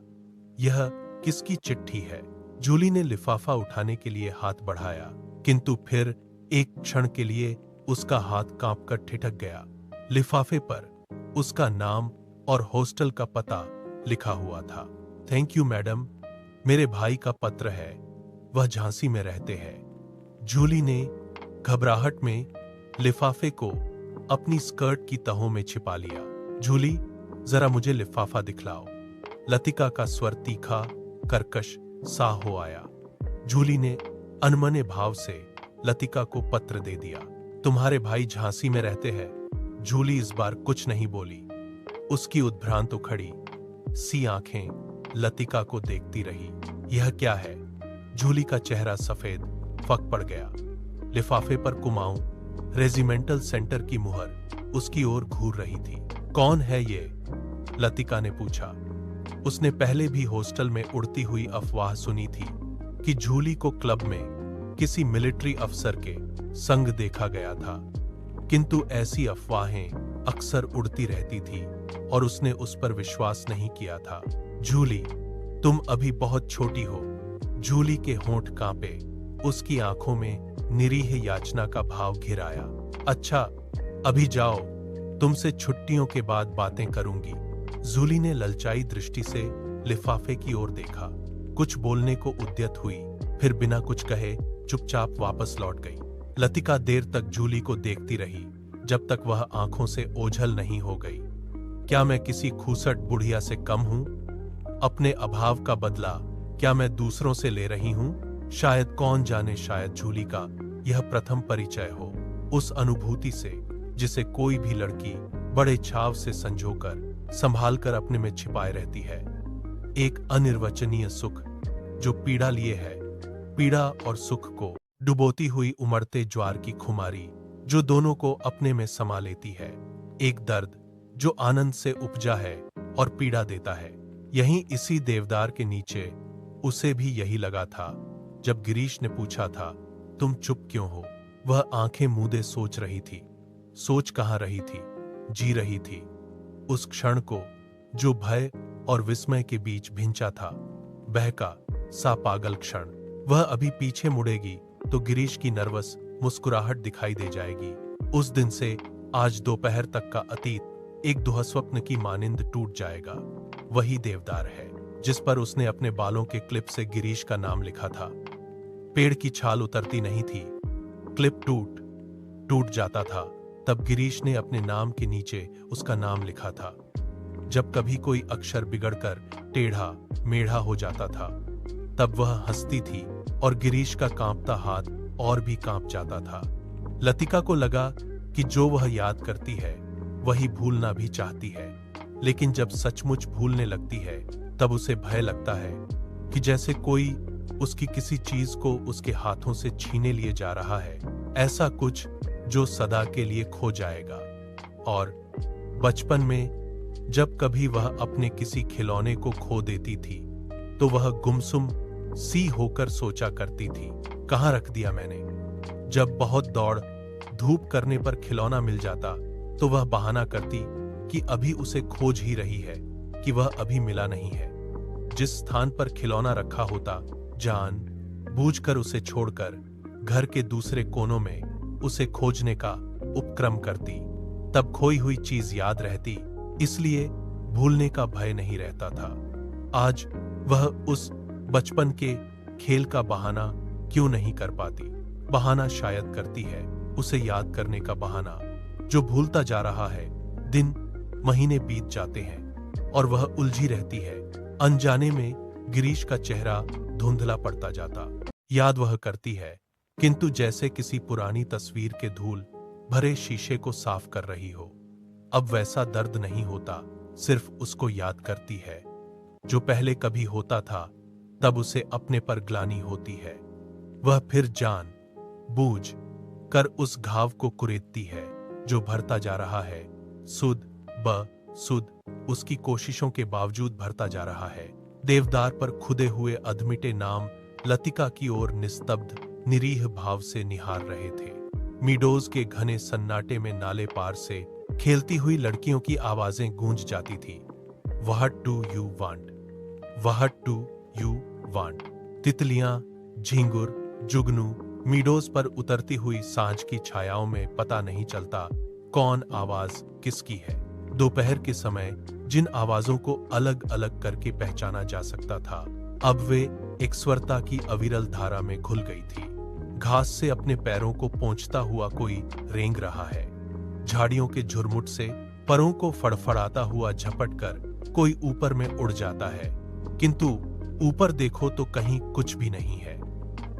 यह किसकी चिट्ठी है? जूली ने लिफाफा उठाने के लिए हाथ बढ़ाया, किंतु फिर एक क्षण के लिए उसका हाथ कांपकर ठिठक गया। लिफाफे पर उसका नाम और हॉस्टल का पता लिखा हुआ था। थैंक यू मैडम, मेरे भाई का पत्र है, वह झांसी में रहते हैं। जूली ने घबराहट में लिफाफे को अपनी स्कर्ट की तहों में छिपा लिया। जूली, जरा मुझे लिफाफा दिखलाओ। लतिका का स्वर तीखा, कर्कश सा हो आया। जूली ने अनमने भाव से लतिका को पत्र दे दिया। तुम्हारे भाई झांसी में रहते हैं। जूली इस बार कुछ नहीं बोली। उसकी उद्भ्रांत उखड़ी सी आंखें लतिका को देखती रही। यह क्या है? जूली का चेहरा सफेद फक पड़ गया। लिफाफे पर कुमाऊं रेजिमेंटल सेंटर की मुहर उसकी ओर घूर रही थी। कौन है ये? लतिका ने पूछा। उसने पहले भी हॉस्टल में उड़ती हुई अफवाह सुनी थी कि जूली को क्लब में किसी मिलिट्री अफसर के संग देखा गया था, किंतु ऐसी अफवाहें अक्सर उड़ती रहती थी और उसने उस पर विश्वास नहीं किया था। जूली, तुम अभी बहुत छोटी हो। जूली के होंठ कांपे। उसकी आंखों में निरीह याचना का भाव घिर आया। अच्छा, अभी जाओ, तुमसे छुट्टियों के बाद बातें करूंगी। जूली ने ललचाई दृष्टि से लिफाफे की ओर देखा। कुछ बोलने को उद्यत हुई, फिर बिना कुछ कहे चुपचाप वापस लौट गई। लतिका देर तक जूली को देखती रही, जब तक वह आंखों से ओझल नहीं हो गई। क्या मैं किसी खूसट बुढ़िया से कम हूं? अपने अभाव का बदला क्या मैं दूसरों से ले रही हूं? शायद, कौन जाने, शायद जूली का यह प्रथम परिचय हो उस अनुभूति से जिसे कोई भी लड़की बड़े छाव से संजोकर संभालकर अपने में छिपाए रहती है। एक अनिर्वचनीय सुख जो पीड़ा लिए है। पीड़ा और सुख को डुबोती हुई उमड़ते ज्वार की खुमारी जो दोनों को अपने में समा लेती है। एक दर्द जो आनंद से उपजा है और पीड़ा देता है। यहीं इसी देवदार के नीचे उसे भी यही लगा था जब गिरीश ने पूछा था, तुम चुप क्यों हो? वह आंखें मूंदे सोच रही थी। सोच कहां रही थी, जी रही थी। उस क्षण को जो भय और विस्मय के बीच भिंचा था, बहका सा पागल क्षण। वह अभी पीछे मुड़ेगी तो गिरीश की नर्वस मुस्कुराहट दिखाई दे जाएगी। उस दिन से आज दोपहर तक का अतीत एक दुहस्वप्न की मानिंद टूट जाएगा। वही देवदार है जिस पर उसने अपने बालों के क्लिप से गिरीश का नाम लिखा था। पेड़ की छाल उतरती नहीं थी, क्लिप टूट जाता था, तब गिरीश ने अपने नाम के नीचे उसका नाम लिखा था। जब कभी कोई अक्षर बिगड़कर टेढ़ा मेढ़ा हो जाता था, तब वह हंसती थी और गिरीश का कांपता हाथ और भी कांप जाता था। लतिका को लगा कि जो वह याद करती है वही भूलना भी चाहती है, लेकिन जब सचमुच भूलने लगती है तब उसे भय लगता है कि जैसे कोई उसकी किसी चीज को उसके हाथों से छीने लिए जा रहा है, ऐसा कुछ जो सदा के लिए खो जाएगा। और बचपन में जब कभी वह अपने किसी खिलौने को खो देती थी तो वह गुमसुम सी होकर सोचा करती थी, कहां रख दिया मैंने। जब बहुत दौड़ धूप करने पर खिलौना मिल जाता तो वह बहाना करती कि अभी उसे खोज ही रही है, कि वह अभी मिला नहीं है। जिस स्थान पर खिलौना रखा होता, जान बूझकर उसे छोड़कर घर के दूसरे कोनों में उसे खोजने का उपक्रम करती, तब खोई हुई चीज याद रहती, इसलिए भूलने का भय नहीं रहता था। आज वह उस बचपन के खेल का बहाना क्यों नहीं कर पाती? बहाना शायद करती है, उसे याद करने का बहाना, जो भूलता जा रहा है। दिन महीने बीत जाते हैं और वह उलझी रहती है। अनजाने में गिरीश का चेहरा धुंधला पड़ता जाता। याद वह करती है, किंतु जैसे किसी पुरानी तस्वीर के धूल भरे शीशे को साफ कर रही हो। अब वैसा दर्द नहीं होता, सिर्फ उसको याद करती है जो पहले कभी होता था। तब उसे अपने पर ग्लानि होती है। वह फिर जान बूझ कर उस घाव को कुरेदती है जो भरता जा रहा है, सुध ब सुध उसकी कोशिशों के बावजूद भरता जा रहा है। देवदार पर खुदे हुए अधमिटे नाम लतिका की ओर निस्तब्ध निरीह भाव से निहार रहे थे। मीडोज के घने सन्नाटे में नाले पार से खेलती हुई लड़कियों की आवाजें गूंज जाती थी। What do you want, what do you want. तितलियां, झींगुर, जुगनू मीडोज पर उतरती हुई सांझ की छायाओं में पता नहीं चलता कौन आवाज किसकी है। दोपहर के समय जिन आवाजों को अलग अलग करके पहचाना जा सकता था, अब वे एक स्वरता की अविरल धारा में घुल गई थी। घास से अपने पैरों को पोंछता हुआ कोई रेंग रहा है। झाड़ियों के झुरमुट से परों को फड़फड़ाता हुआ झपटकर कोई ऊपर में उड़ जाता है, किंतु ऊपर देखो तो कहीं कुछ भी नहीं है।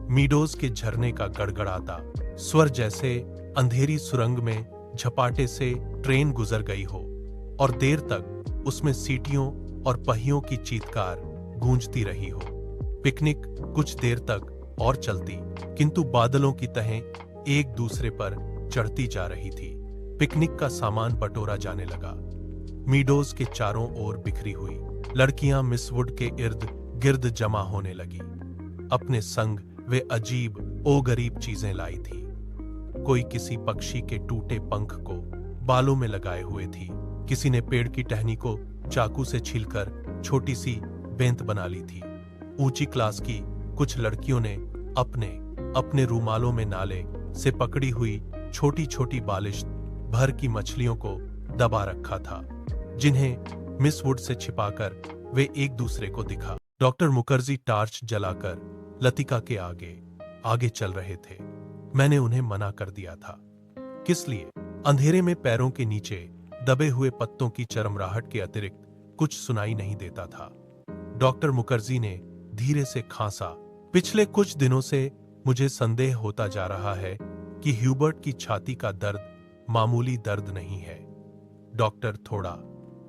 मीडोज के झरने का गड़गड़ाता स्वर जैसे अंधेरी सुरंग में झपाटे से ट्रेन गुजर गई हो और देर तक उसमें सीटियों और पहियों की चीत्कार गूंजती रही हो। पिकनिक कुछ देर तक और चलती, किंतु बादलों की तहें एक दूसरे पर चढ़ती जा रही थी। पिकनिक का सामान बटोरा जाने लगा। मीडोज के चारों ओर बिखरी हुई लड़कियां मिस वुड के इर्द गिर्द जमा होने लगी। अपने संग वे अजीब ओ गरीब चीजें लाई थी। कोई किसी पक्षी के टूटे पंख को बालों में लगाए हुए थी, किसी ने पेड़ की टहनी को चाकू से छीलकर छोटी सी बेंत बना ली थी। ऊंची क्लास की कुछ लड़कियों ने अपने अपने रूमालों में नाले से पकड़ी हुई छोटी छोटी बालिश भर की मछलियों को दबा रखा था, जिन्हें मिस वुड से छिपाकर वे एक दूसरे को दिखा। डॉक्टर मुखर्जी टार्च जलाकर लतिका के आगे आगे चल रहे थे। मैंने उन्हें मना कर दिया था। किस लिए? अंधेरे में पैरों के नीचे दबे हुए पत्तों की चरमराहट के अतिरिक्त कुछ सुनाई नहीं देता था। डॉक्टर मुखर्जी ने धीरे से खांसा। पिछले कुछ दिनों से मुझे संदेह होता जा रहा है कि ह्यूबर्ट की छाती का दर्द मामूली दर्द नहीं है। डॉक्टर थोड़ा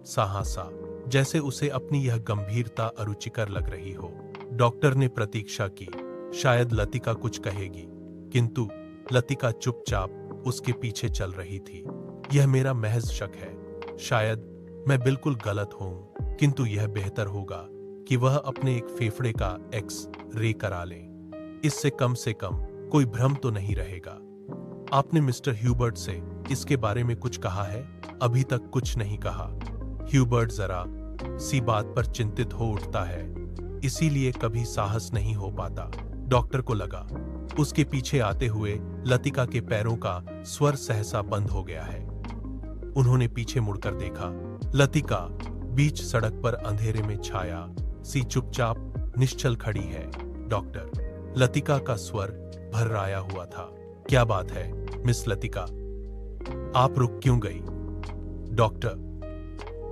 सा हंसा, जैसे उसे अपनी यह गंभीरता अरुचिकर लग रही हो। डॉक्टर ने प्रतीक्षा की, शायद लतिका कुछ कहेगी, किंतु लतिका चुपचाप उसके पीछे चल रही थी। यह मेरा महज शक है, शायद मैं बिल्कुल गलत हूं, किंतु यह बेहतर होगा कि वह अपने एक फेफड़े का एक्स-रे करा लें। इससे कम कोई भ्रम तो नहीं रहेगा। आपने मिस्टर ह्यूबर्ट से इसके बारे में कुछ कहा है? अभी तक कुछ नहीं कहा। ह्यूबर्ट जरा सी बात पर चिंतित हो उठता है, इसीलिए कभी साहस नहीं हो पाता। डॉक्टर को लगा उसके पीछे आते हुए लतिका के पैरों का स्वर सहसा बंद हो गया है। उन्होंने पीछे मुड़कर देखा। लतिका बीच सड़क पर अंधेरे में छाया सी चुपचाप निश्चल खड़ी है। डॉक्टर, लतिका का स्वर भर्राया हुआ था। क्या बात है मिस लतिका, आप रुक क्यों गई? डॉक्टर,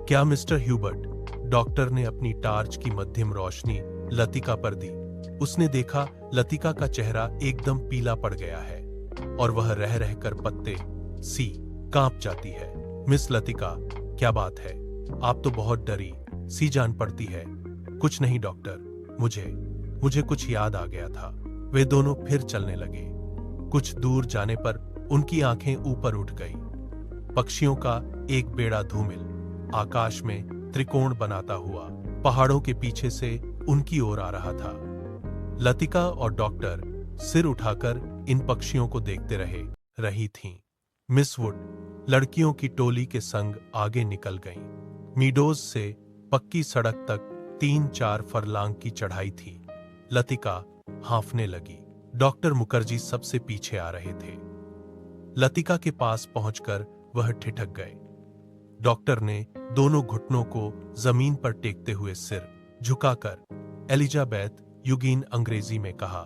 क्या मिस्टर ह्यूबर्ट? डॉक्टर ने अपनी टार्च की मध्यम रोशनी लतिका पर दी। उसने देखा लतिका का चेहरा एकदम पीला पड़ गया है और वह रह रहकर पत्ते सी कांप जाती है। मिस लतिका, क्या बात है? आप तो बहुत डरी सी जान पड़ती है। कुछ नहीं डॉक्टर, मुझे कुछ याद आ गया था। वे दोनों फिर चलने लगे। कुछ दूर जाने पर उनकी आंखें ऊपर उठ गई। पक्षियों का एक बेड़ा धूमिल आकाश में त्रिकोण बनाता हुआ पहाड़ों के पीछे से उनकी ओर आ रहा था। लतिका और डॉक्टर सिर उठाकर इन पक्षियों को देखते रही थीं। मिस वुड लड़कियों की टोली के संग आगे निकल गईं। मीडोज से पक्की सड़क तक 3-4 फरलांग की चढ़ाई थी। लतिका हांफने लगी। डॉक्टर मुखर्जी सबसे पीछे आ रहे थे। लतिका के पास पहुंचकर वह ठिठक गए। डॉक्टर ने दोनों घुटनों को जमीन पर टेकते हुए सिर झुकाकर एलिजाबेथ युगीन अंग्रेजी में कहा,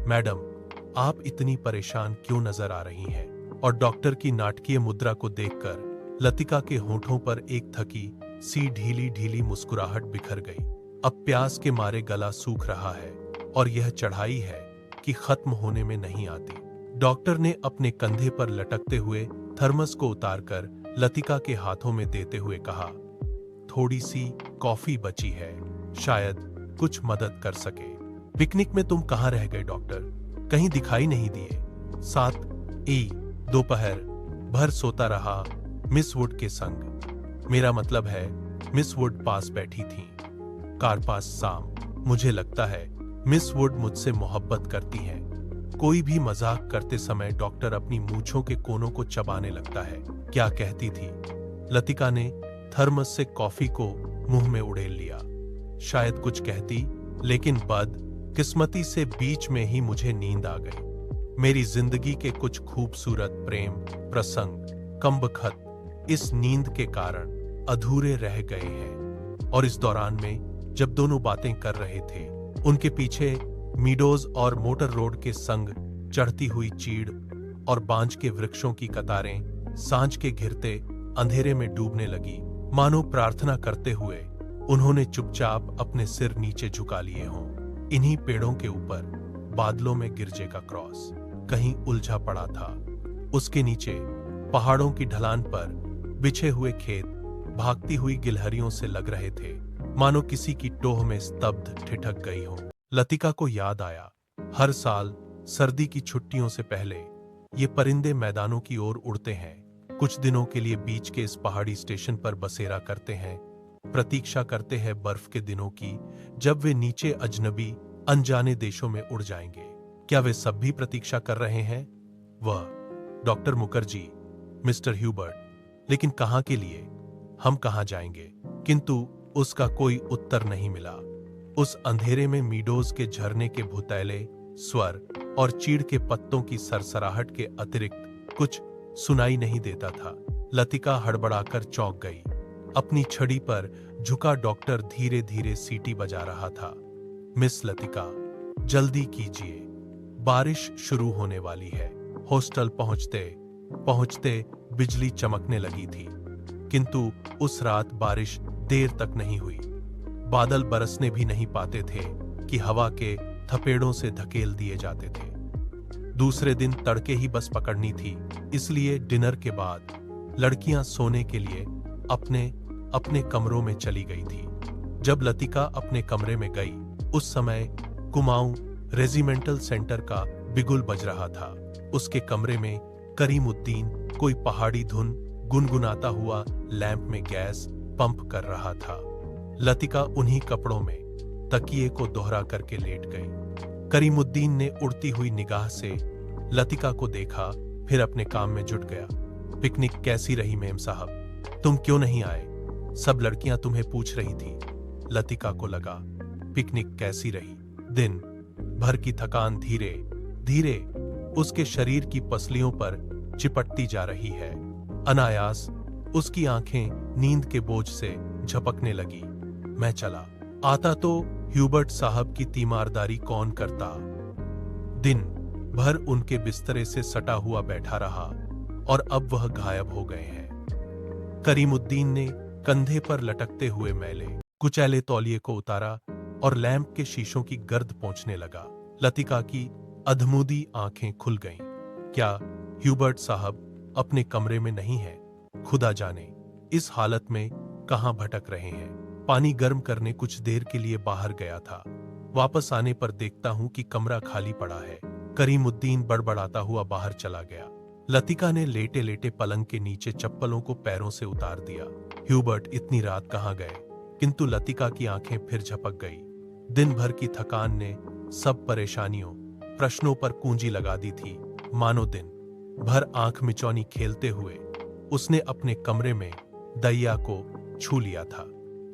मैडम, आप इतनी परेशान क्यों नजर आ रही हैं? और डॉक्टर की नाटकीय मुद्रा को देखकर लतिका के होठों पर एक थकी सी ढीली ढीली मुस्कुराहट बिखर गई। अब प्यास के मारे गला सूख रहा है और यह चढ़ाई है कि खत्म होने में नहीं आती। डॉक्टर ने अपने कंधे पर लटकते हुए थर्मस को उतारकर लतिका के हाथों में देते हुए कहा, थोड़ी सी कॉफी बची है, शायद कुछ मदद कर सके। पिकनिक में तुम कहाँ रह गए डॉक्टर? कहीं दिखाई नहीं दिए। 7 दोपहर भर सोता रहा मिस वुड के संग। मेरा मतलब है मिस वुड पास बैठी थी, कार पास शाम। मुझे लगता है मिस वुड मुझसे मोहब्बत करती हैं। कोई भी मजाक करते समय डॉक्टर अपनी मूंछों के कोनों को चबाने लगता है। क्या कहती थी? लतिका ने थर्मस से कॉफी को मुंह में उड़ेल लिया। शायद कुछ कहती, लेकिन बदकिस्मती से बीच में ही मुझे नींद आ गई। मेरी जिंदगी के कुछ खूबसूरत प्रेम प्रसंग कमबख्त इस नींद के कारण अधूरे रह गए हैं। और इस दौरान में जब दोनों बातें कर रहे थे, उनके पीछे मीडोज और मोटर रोड के संग चढ़ती हुई चीड़ और बांज के वृक्षों की कतारें सांझ के घिरते अंधेरे में डूबने लगी। मानो प्रार्थना करते हुए उन्होंने चुपचाप अपने सिर नीचे झुका लिए हों। इन्हीं पेड़ों के ऊपर बादलों में गिरजे का क्रॉस कहीं उलझा पड़ा था। उसके नीचे पहाड़ों की ढलान पर बिछे हुए खेत भागती हुई गिलहरियों से लग रहे थे, मानो किसी की टोह में स्तब्ध ठिठक गई हो। लतिका को याद आया, हर साल सर्दी की छुट्टियों से पहले ये परिंदे मैदानों की ओर उड़ते हैं, कुछ दिनों के लिए बीच के इस पहाड़ी स्टेशन पर बसेरा करते हैं, प्रतीक्षा करते हैं बर्फ के दिनों की, जब वे नीचे अजनबी अनजाने देशों में उड़ जाएंगे। क्या वे सब भी प्रतीक्षा कर रहे हैं? वह डॉक्टर मुखर्जी, मिस्टर ह्यूबर्ट, लेकिन कहां के लिए? हम कहां जाएंगे? किंतु उसका कोई उत्तर नहीं मिला। उस अंधेरे में मीडोज के झरने के भुतैले स्वर और चीड़ के पत्तों की सरसराहट के अतिरिक्त कुछ सुनाई नहीं देता था। लतिका हड़बड़ाकर चौंक गई। अपनी छड़ी पर झुका डॉक्टर धीरे धीरे सीटी बजा रहा था। मिस लतिका, जल्दी कीजिए, बारिश शुरू होने वाली है। हॉस्टल पहुंचते पहुंचते बिजली चमकने लगी थी, किंतु उस रात बारिश देर तक नहीं हुई। बादल बरसने भी नहीं पाते थे कि हवा के थपेड़ों से धकेल दिए जाते थे। दूसरे दिन तड़के ही बस पकड़नी थी, इसलिए डिनर के बाद लड़कियां सोने के लिए अपने अपने कमरों में चली गई थी। जब लतिका अपने कमरे में गई, उस समय कुमाऊं रेजिमेंटल सेंटर का बिगुल बज रहा था। उसके कमरे में करीमुद्दीन कोई पहाड़ी धुन गुनगुनाता हुआ लैंप में गैस पंप कर रहा था। लतिका उन्हीं कपड़ों में तकिए को दोहरा करके लेट गई। करीमुद्दीन ने उड़ती हुई निगाह से लतिका को देखा, फिर अपने काम में जुट गया। पिकनिक कैसी रही मेम साहब? तुम क्यों नहीं आए? सब लड़कियां तुम्हें पूछ रही थी। लतिका को लगा, पिकनिक कैसी रही? दिन भर की थकान धीरे धीरे उसके शरीर की पसलियों पर चिपटती जा रही है। अनायास उसकी आंखें नींद के बोझ से झपकने लगी। मैं चला आता तो ह्यूबर्ट साहब की तीमारदारी कौन करता? दिन भर उनके बिस्तरे से सटा हुआ बैठा रहा और अब वह गायब हो गए हैं। करीमुद्दीन ने कंधे पर लटकते हुए मैले कुचैले तौलिए को उतारा और लैंप के शीशों की गर्द पोंछने लगा। लतिका की अधमूदी आंखें खुल गईं। क्या ह्यूबर्ट साहब अपने कमरे में नहीं हैं? खुदा जाने इस हालत में कहां भटक रहे हैं। पानी गर्म करने कुछ देर के लिए बाहर गया था। वापस आने पर देखता हूं कि कमरा खाली पड़ा है। करीमुद्दीन बड़बड़ाता हुआ बाहर चला गया। लतिका ने लेटे लेटे पलंग के नीचे चप्पलों को पैरों से उतार दिया। ह्यूबर्ट इतनी रात कहां गए? किंतु लतिका की आंखें फिर झपक गई। दिन भर की थकान ने सब परेशानियों प्रश्नों पर कुंजी लगा दी थी। मानो दिन भर आंख मिचौनी खेलते हुए उसने अपने कमरे में दैया को छू लिया था।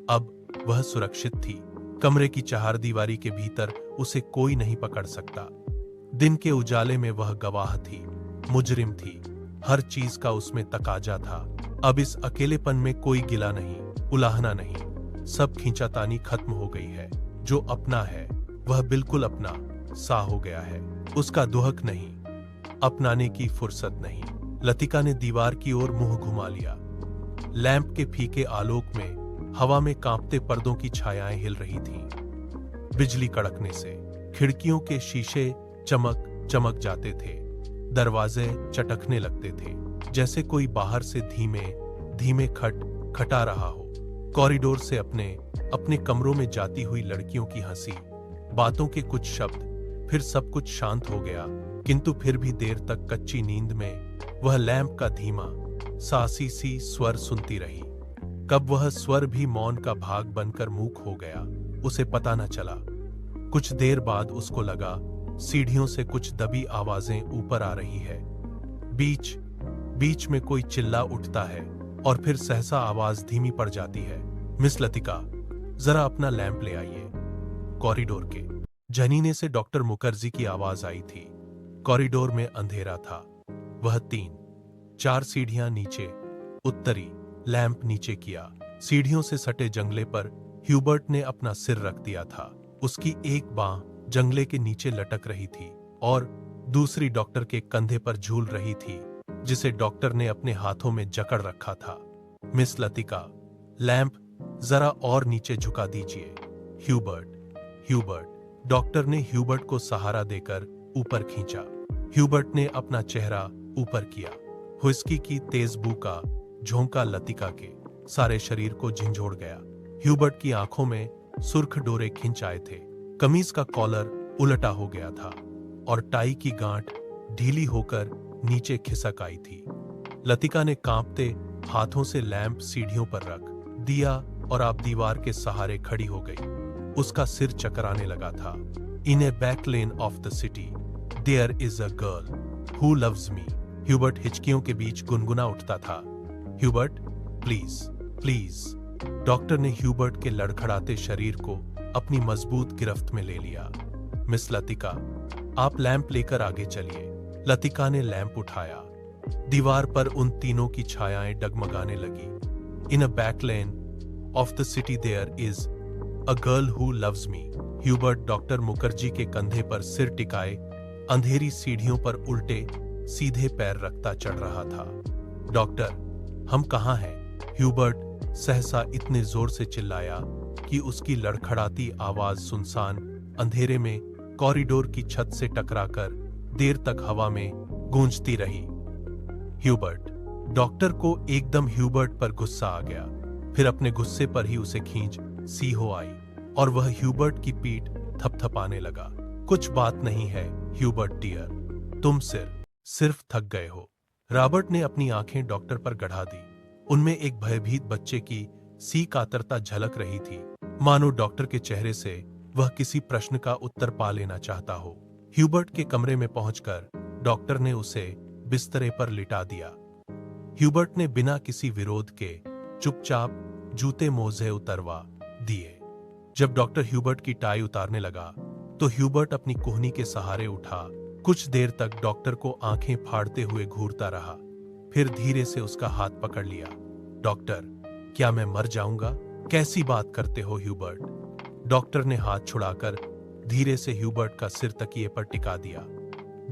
अब वह सुरक्षित थी। कमरे की चहारदीवारी के भीतर उसे कोई नहीं पकड़ सकता। दिन के उजाले में वह गवाह थी, मुजरिम थी, हर चीज का उसमें तकाजा था। अब इस अकेलेपन में कोई गिला नहीं, उलाहना नहीं, सब खींचातानी खत्म हो गई है। जो अपना है वह बिल्कुल अपना सा हो गया है। उसका दुहक नहीं, अपनाने की फुर्सत नहीं। लतिका ने दीवार की ओर मुंह घुमा लिया। लैंप के फीके आलोक में हवा में कांपते पर्दों की छायाएं हिल रही थीं। बिजली कड़कने से खिड़कियों के शीशे चमक चमक जाते थे, दरवाजे चटकने लगते थे, जैसे कोई बाहर से धीमे धीमे खटा रहा हो। कॉरिडोर से अपने कमरों में जाती हुई लड़कियों की हंसी, बातों के कुछ शब्द, फिर सब कुछ शांत हो गया। किंतु फिर भी देर तक कच्ची नींद में वह लैंप का धीमा सासी सी स्वर सुनती रही। कब वह स्वर भी मौन का भाग बनकर मूक हो गया, उसे पता न चला। कुछ देर बाद उसको लगा सीढ़ियों से कुछ दबी आवाजें ऊपर आ रही है। बीच में कोई चिल्ला उठता है और फिर सहसा आवाज धीमी पड़ जाती है। मिस लतिका, जरा अपना लैंप ले आइए। कॉरिडोर के जनीने से डॉक्टर मुखर्जी की आवाज आई थी। कॉरिडोर में अंधेरा था। वह 3-4 सीढ़ियां नीचे उतरी, लैंप नीचे किया। सीढ़ियों से सटे जंगले पर ह्यूबर्ट ने अपना सिर रख दिया था। उसकी एक बांह जंगले के नीचे लटक रही थी और दूसरी डॉक्टर के कंधे पर झूल रही थी, जिसे डॉक्टर ने अपने हाथों में जकड़ रखा था। मिस लतिका, लैंप जरा और नीचे झुका दीजिए। ह्यूबर्ट। डॉक्टर ने ह्यूबर्ट को सहारा देकर ऊपर खींचा। ह्यूबर्ट ने अपना चेहरा ऊपर किया। व्हिस्की की तेज बू का झोंका लतिका के सारे शरीर को झंझोड़ गया। ह्यूबर्ट की आंखों में सुर्ख डोरे खिंच आए थे। कमीज का कॉलर उलटा हो गया था और टाई की गांठ ढीली होकर नीचे खिसक आई थी। लतिका ने कांपते हाथों से लैंप सीढ़ियों पर रख दिया और आप दीवार के सहारे खड़ी हो गई। उसका सिर चकराने लगा था। In a back lane of the city there is a girl who loves me. Hubert हिचकियों के बीच गुनगुना उठता था। Hubert, please. डॉक्टर ने ह्यूबर्ट के लड़खड़ाते शरीर को अपनी मजबूत गिरफ्त में ले लिया। मिस लतिका, आप लैंप लेकर आगे चलिए। लतिका ने लैंप उठाया। दीवार पर उन तीनों की छायाएं डगमगाने लगी। In a back lane of the city there is a girl who loves me. Hubert doctor Mukherjee के कंधे पर सिर टिकाए अंधेरी सीढ़ियों पर उल्टे सीधे पैर रखता चढ़ रहा था। डॉक्टर, हम कहाँ हैं? ह्यूबर्ट सहसा इतने जोर से चिल्लाया कि उसकी लड़खड़ाती आवाज सुनसान अंधेरे में कॉरिडोर की छत से टकराकर देर तक हवा में गूंजती रही। ह्यूबर्ट। डॉक्टर को एकदम ह्यूबर्ट पर गुस्सा आ गया। फिर अपने गुस्से पर ही उसे खींच सी हो आई और वह ह्यूबर्ट की पीठ थपथपाने लगा। कुछ बात नहीं है ह्यूबर्ट डियर, तुम सिर्फ थक गए हो। रॉबर्ट ने अपनी आंखें डॉक्टर पर गड़ा दी। उनमें एक भयभीत बच्चे की सी कातरता झलक रही थी, मानो डॉक्टर के चेहरे से वह किसी प्रश्न का उत्तर पा लेना चाहता हो। ह्यूबर्ट के कमरे में पहुंचकर डॉक्टर ने उसे बिस्तरे पर लिटा दिया। ह्यूबर्ट ने बिना किसी विरोध के चुपचाप जूते मोजे उतरवा दिए। जब डॉक्टर ह्यूबर्ट की टाई उतारने लगा तो ह्यूबर्ट अपनी कोहनी के सहारे उठा। कुछ देर तक डॉक्टर को आंखें फाड़ते हुए घूरता रहा, फिर धीरे से उसका हाथ पकड़ लिया। डॉक्टर, क्या मैं मर जाऊंगा? कैसी बात करते हो ह्यूबर्ट? डॉक्टर ने हाथ छुड़ाकर धीरे से ह्यूबर्ट का सिर तकिए पर टिका दिया।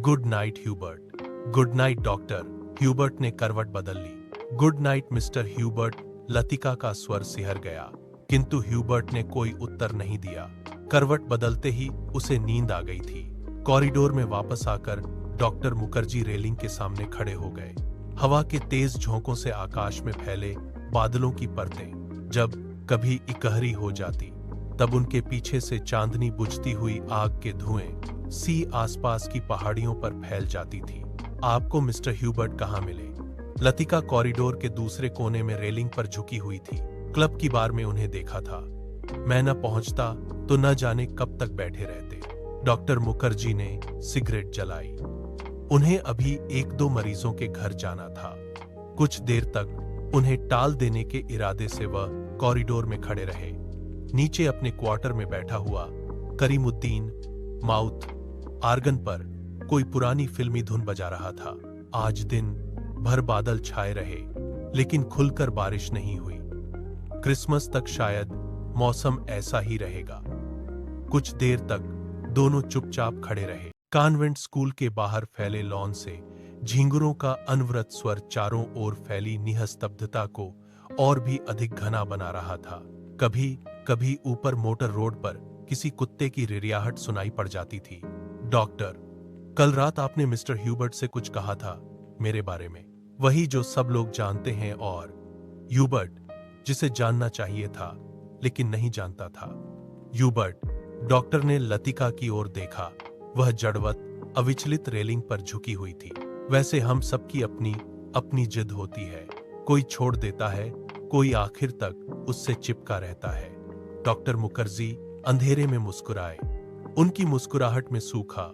Good night Hubert. Good night doctor. Hubert ने करवट बदल ली। Good night mister Hubert. Latika का स्वर सिहर गया, किंतु ह्यूबर्ट ने कोई उत्तर नहीं दिया। करवट बदलते ही उसे नींद आ गई थी। कॉरिडोर में वापस आकर डॉक्टर मुखर्जी रेलिंग के सामने खड़े हो गए। हवा के तेज झोंकों से आकाश में फैले बादलों की परतें जब कभी इकहरी हो जाती, तब उनके पीछे से चांदनी बुझती हुई आग के धुएं सी आसपास की पहाड़ियों पर फैल जाती थी। आपको मिस्टर ह्यूबर्ट कहाँ मिले? लतिका कॉरिडोर के दूसरे कोने में रेलिंग पर झुकी हुई थी। क्लब की बार में उन्हें देखा था। मैं न पहुंचता तो न जाने कब तक बैठे रहते। डॉक्टर मुखर्जी ने सिगरेट जलाई। उन्हें अभी 1-2 मरीजों के घर जाना था। कुछ देर तक उन्हें टाल देने के इरादे से वह कॉरिडोर में खड़े रहे। नीचे अपने क्वार्टर में बैठा हुआ करीमुद्दीन माउथ आर्गन पर कोई पुरानी फिल्मी धुन बजा रहा था। आज दिन भर बादल छाए रहे, लेकिन खुलकर बारिश नहीं हुई। क्रिसमस तक शायद मौसम ऐसा ही रहेगा। कुछ देर तक दोनों चुपचाप खड़े रहे। कॉन्वेंट स्कूल के बाहर फैले लॉन से झींगुरों का अनवरत स्वर चारों ओर फैली निस्तब्धता को और भी अधिक घना बना रहा था। कभी कभी ऊपर मोटर रोड पर किसी कुत्ते की रिरियाहट सुनाई पड़ जाती थी। डॉक्टर, कल रात आपने मिस्टर ह्यूबर्ट से कुछ कहा था मेरे बारे में, वही जो सब लोग जानते हैं, और ह्यूबर्ट जिसे जानना चाहिए था लेकिन नहीं जानता था। ह्यूबर्ट, डॉक्टर ने लतिका की ओर देखा। वह जड़वत अविचलित रेलिंग पर झुकी हुई थी। वैसे हम सबकी अपनी अपनी जिद होती है। कोई छोड़ देता है, कोई आखिर तक उससे चिपका रहता है। डॉक्टर मुखर्जी अंधेरे में मुस्कुराए। उनकी मुस्कुराहट में सूखा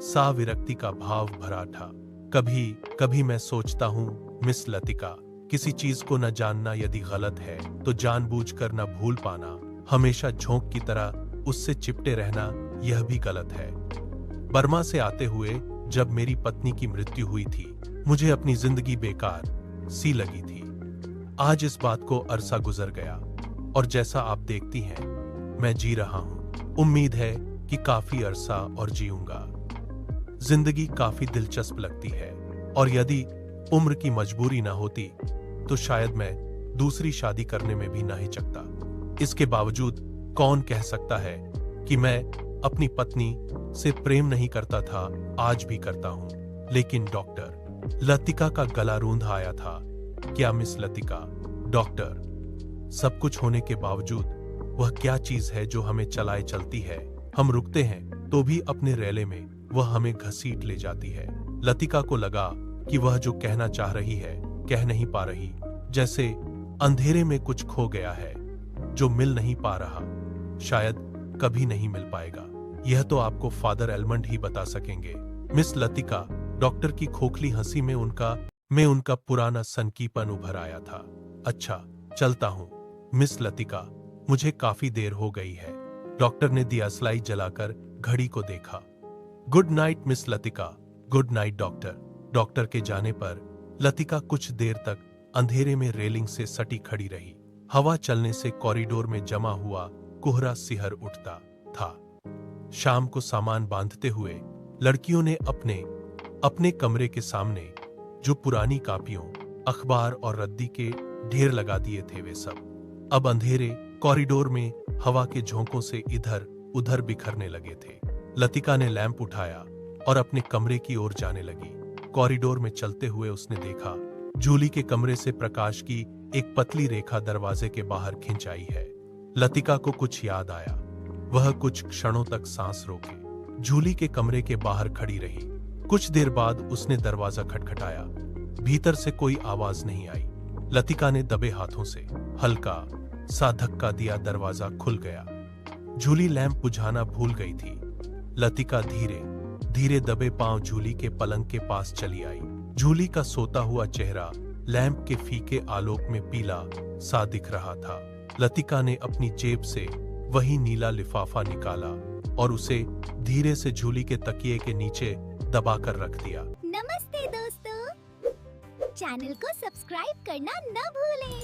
सा विरक्ति का भाव भरा था। कभी कभी मैं सोचता हूँ मिस लतिका, किसी चीज को न जानना यदि गलत है तो जानबूझकर न भूल पाना, हमेशा झोंक की तरह उससे चिपटे रहना, यह भी गलत है। बर्मा से आते हुए जब मेरी पत्नी की मृत्यु हुई थी, मुझे अपनी जिंदगी बेकार सी लगी थी। आज इस बात को अरसा गुजर गया और जैसा आप देखती हैं मैं जी रहा हूं। उम्मीद है कि काफी अरसा और जीऊंगा। जिंदगी काफी दिलचस्प लगती है और यदि उम्र की मजबूरी ना होती तो शायद मैं दूसरी शादी करने में भी ना हिचकता। इसके बावजूद कौन कह सकता है कि मैं अपनी पत्नी से प्रेम नहीं करता था, आज भी करता हूं। लेकिन डॉक्टर, लतिका का गला रूंधा आया था। क्या मिस लतिका? डॉक्टर, सब कुछ होने के बावजूद वह क्या चीज है जो हमें चलाए चलती है? हम रुकते हैं तो भी अपने रेले में वह हमें घसीट ले जाती है। लतिका को लगा कि वह जो कहना चाह रही है कह नहीं पा रही, जैसे अंधेरे में कुछ खो गया है जो मिल नहीं पा रहा, शायद कभी नहीं मिल पाएगा। यह तो आपको फादर एलमंड ही बता सकेंगे। मिस लतिका, डॉक्टर की खोखली हंसी में उनका पुराना सनकीपन उभर आया था। अच्छा, चलता हूँ मिस लतिका, मुझे काफी देर हो गई है। डॉक्टर ने दियासलाई जलाकर घड़ी को देखा। Good night miss Latika. Good night doctor. Doctor के जाने पर लतिका कुछ देर तक अंधेरे में रेलिंग से सटी खड़ी रही। हवा चलने से कॉरिडोर में जमा हुआ कोहरा सिहर उठता था। शाम को सामान बांधते हुए लड़कियों ने अपने कमरे के सामने जो पुरानी कापियों, अखबार और रद्दी के ढेर लगा दिए थे, वे सब अब अंधेरे कॉरिडोर में हवा के झोंकों से इधर उधर बिखरने लगे थे। लतिका ने लैंप उठाया और अपने कमरे की ओर जाने लगी। कॉरिडोर में चलते हुए उसने देखा जूली के कमरे से प्रकाश की एक पतली रेखा दरवाजे के बाहर खिंच आई है। लतिका को कुछ याद आया। वह कुछ क्षणों तक सांस रोके जूली के कमरे के बाहर खड़ी रही। कुछ देर बाद उसने दरवाजा खटखटाया। भीतर से कोई आवाज नहीं आई। लतिका ने दबे हाथों से हल्का सा धक्का दिया, दरवाजा खुल गया। जूली लैंप बुझाना भूल गई थी। लतिका धीरे धीरे दबे पांव जूली के पलंग के पास चली आई। जूली का सोता हुआ चेहरा लैंप के फीके आलोक में पीला सा दिख रहा था। लतिका ने अपनी जेब से वही नीला लिफाफा निकाला और उसे धीरे से जूली के तकिए के नीचे दबाकर रख दिया।
नमस्ते दोस्तों, चैनल को सब्सक्राइब करना न भूलें।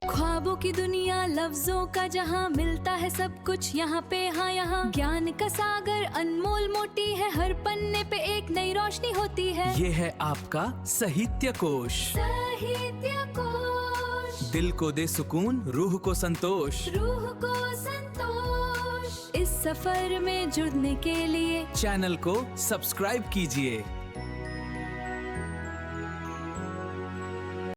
ख्वाबों की दुनिया, लफ्जों का जहां, मिलता है सब कुछ यहाँ पे, हाँ यहाँ। ज्ञान का सागर अनमोल मोटी है, हर पन्ने पे एक नई रोशनी होती है।
ये है आपका साहित्य कोश।
साहित्य कोश,
दिल को दे सुकून, रूह को संतोष।
रूह को संतोष। इस सफर में जुड़ने के लिए
चैनल को सब्सक्राइब कीजिए।